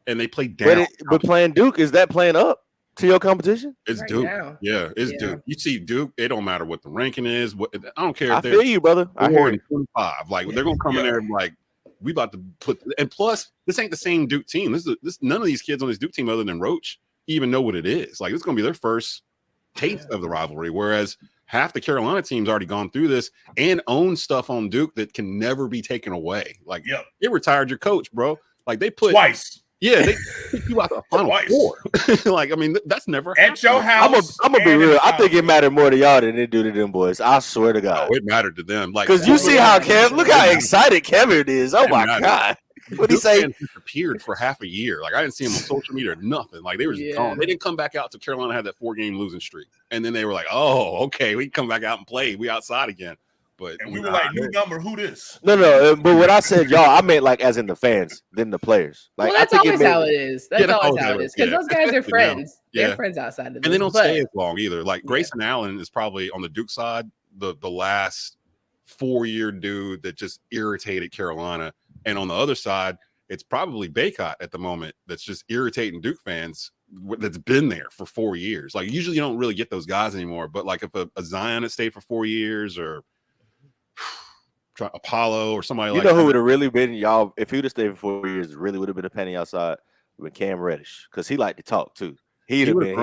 And they play down. But playing Duke, is that playing up to your competition? It's right Duke. Now. Yeah, it's Duke. You see Duke, it don't matter what the ranking is. I don't care if they're you, brother. I hear you. 25. Like they're gonna come in there and like we about to put and plus this ain't the same Duke team. This none of these kids on this Duke team other than Roach even know what it is. Like it's gonna be their first taste of the rivalry. Whereas half the Carolina team's already gone through this and own stuff on Duke that can never be taken away. Like they retired your coach, bro. Like they put twice. Yeah, they took you out the Final Four. Like, I mean, that's never at happened. your house. I'm gonna be real. I think it mattered more to y'all than it do to them boys. I swear to God. Oh, it mattered to them. Like, because you see how look how excited Kevin is. Oh my God. What he say? Disappeared for half a year. Like I didn't see him on social media or nothing. Like they were just gone. They didn't come back out till Carolina had that 4-game losing streak, and then they were like, "Oh, okay, we can come back out and play. We outside again." But and we were like, "New number, who this?" No. But when I said y'all, I meant like as in the fans, then the players. Like well, that's always how it is. That's always how it is because those guys are friends. They're friends outside of this. And they don't stay as long either. Like Grayson Allen is probably on the Duke side the last 4-year dude that just irritated Carolina, and on the other side, it's probably Baycott at the moment that's just irritating Duke fans. That's been there for 4 years. Like usually you don't really get those guys anymore. But like if a Zion had stayed for 4 years or Apollo or somebody like that. You know who would have really been y'all if he would have stayed for 4 years, really would have been a penny outside with Cam Reddish because he liked to talk too. He'd have been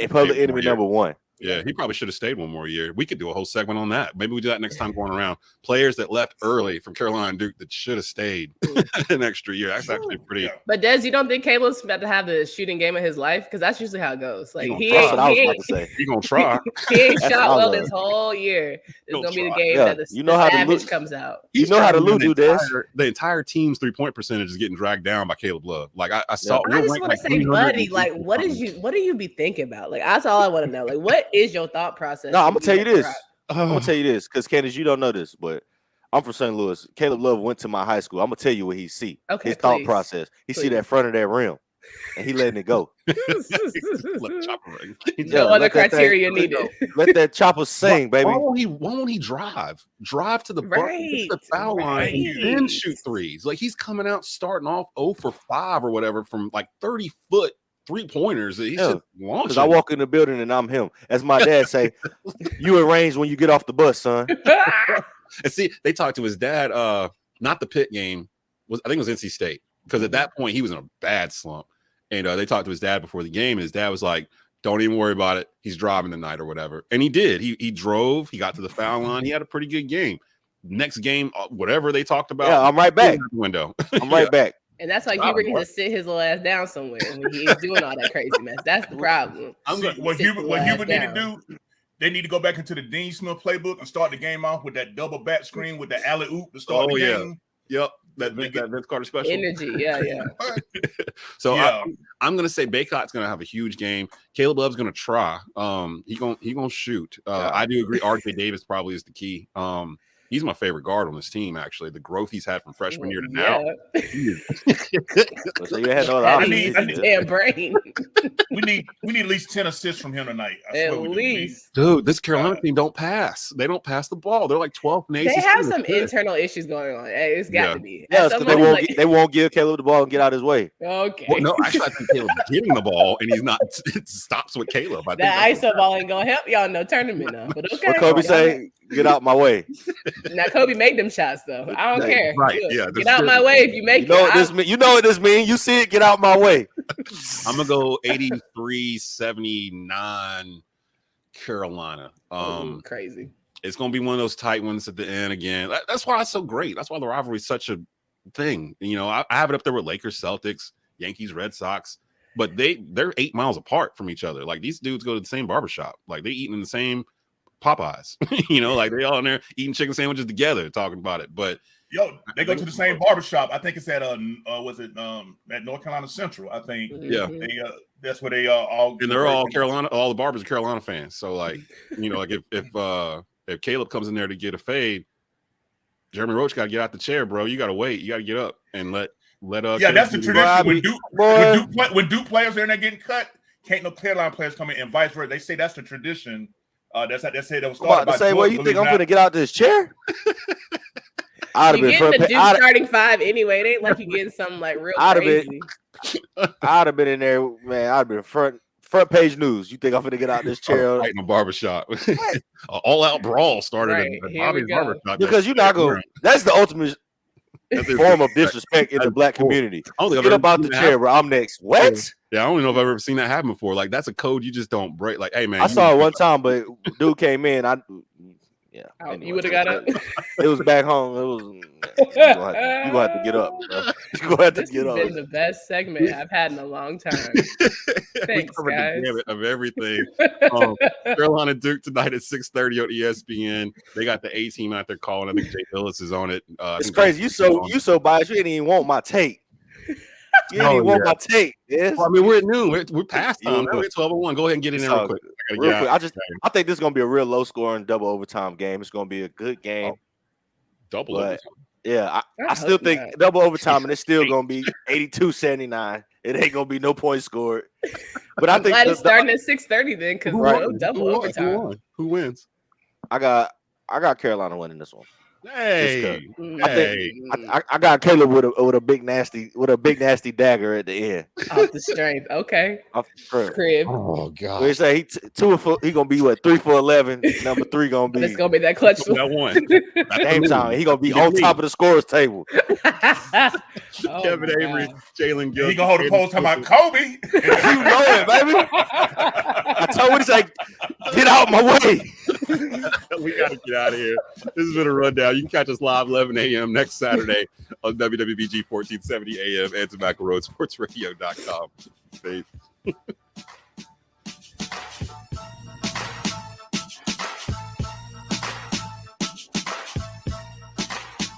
public enemy number one. Yeah, he probably should have stayed one more year. We could do a whole segment on that. Maybe we do that next time going around. Players that left early from Carolina and Duke that should have stayed an extra year. That's actually pretty. But Des, you don't think Caleb's about to have the shooting game of his life? Because that's usually how it goes. Like he gonna try. He ain't shot well this whole year. It's gonna be the game that the savage comes out. You know how to lose, Des. The entire team's 3-point percentage is getting dragged down by Caleb Love. Like I saw. I just want to say, buddy, like what do you be thinking about? Like that's all I want to know. Like what is your thought process? No, I'm gonna tell you this. Because Candace, you don't know this, but I'm from St. Louis. Caleb Love went to my high school. I'm gonna tell you what he see. Okay, his thought process. He see that front of that rim, and he letting it go. No other criteria needed. Let that chopper sing, baby. Why won't he drive? Drive to the the foul line and then shoot threes. Like he's coming out starting off 0 for 5 or whatever from like 30-foot 3-pointers. He's just launching. Because I walk in the building and I'm him. As my dad say, you arrange when you get off the bus, son. And see, they talked to his dad. Not the Pitt game. I think it was NC State. Because at that point he was in a bad slump. And they talked to his dad before the game. And his dad was like, "Don't even worry about it. He's driving tonight or whatever." And he did. He drove. He got to the foul line. He had a pretty good game. Next game, whatever they talked about. Yeah, I'm right back. Window. I'm right back. And that's why Hubert needs to sit his little ass down somewhere when he's doing all that craziness. That's the problem. What Hubert need to do, they need to go back into the Dean Smith playbook and start the game off with that double back screen with the alley oop to start the game. Yep. That Vince Carter special. Energy, yeah. So I'm gonna say Baycott's gonna have a huge game. Caleb Love's gonna try. He gonna shoot. I do agree. RJ Davis probably is the key. He's my favorite guard on this team. Actually, the growth he's had from freshman year to now. So you had no other damn brain. We need at least 10 assists from him tonight. At least, dude, this Carolina team don't pass. They don't pass the ball. They're like 12th in they have some internal issues going on. It's got to be. Yeah, because they won't give Caleb the ball and get out his way. Okay. Well, no, actually, I think Caleb's getting the ball and he's not. It stops with Caleb. I think that ISO ball ain't gonna help y'all in no tournament now. But okay. What Kobe say? Get out my way. Now Kobe made them shots though. I don't care. Right? Look, Yeah. get out my way if you make it. You know what this means. You see it. Get out my way. I'm gonna go 83-79 Carolina. Crazy. It's gonna be one of those tight ones at the end again. That's why it's so great. That's why the rivalry is such a thing. You know, I have it up there with Lakers, Celtics, Yankees, Red Sox, but they're 8 miles apart from each other. Like these dudes go to the same barbershop. Like they eating in the same Popeyes. You know, like they all in there eating chicken sandwiches together, talking about it. But they go to the same barbershop. I think it's at at North Carolina Central. I think. Yeah. That's where they all. And they're all Carolina. All the barbers are Carolina fans. So like, you know, like if Caleb comes in there to get a fade, Jeremy Roach got to get out the chair, bro. You got to wait. You got to get up and let. Yeah, that's the tradition. When Duke players are in there getting cut, can't no Carolina players come in and vice versa. They say that's the tradition. That's how they say that was started. About to say, well, you think I'm gonna get out this chair? I'd You getting the Duke starting 5 anyway. It ain't like you getting something like real crazy. I'd have been in there, man. I'd have been front page news. You think I'm gonna get out this chair? Right in a barbershop. All out brawl started at Bobby's barbershop. Because you're not gonna. That's the ultimate form of disrespect in the black community. Get up out the chair, bro. I'm next. What? Yeah, I don't even know if I've ever seen that happen before. Like that's a code you just don't break. Like, hey man, I saw it one time, but dude came in. Anyway, you would have got up. It was back home. It was. You gonna have to get up. Bro. You gonna have to get up. This has been the best segment I've had in a long time. Thanks, guys. The of everything. Carolina Duke tonight at 6:30 on ESPN. They got the A team out there calling. I think Jay Billis is on it. It's crazy. You so biased. You didn't even want my tape. You didn't even want my tape. Yes. Well, I mean, we're at noon. We're past time. We're at 12:01. Go ahead and get in there real quick. I think this is gonna be a real low scoring double overtime game. It's gonna be a good game. Double overtime. Yeah, I still think double overtime, and it's still gonna be 82-79. It ain't gonna be no points scored. But I think glad it's starting at 6:30 then, because double overtime. Who wins? I got Carolina winning this one. Hey, I got Caleb with a big nasty dagger at the end. Off the strength, okay. Off the crib. Oh god. We say he gonna be what 3 for 11. Number 3 gonna be. It's gonna be that clutch. That one. Game time. He gonna be on top of the scorers table. Kevin Avery, Jaelen Gilkey. He gonna hold the post talking about Kobe. You know it, baby. I told him to say, get out my way. We got to get out of here. This has been a rundown. You can catch us live 11 a.m. next Saturday on WWBG 1470 AM and TobaccoRoadSportsRadio.com. Peace.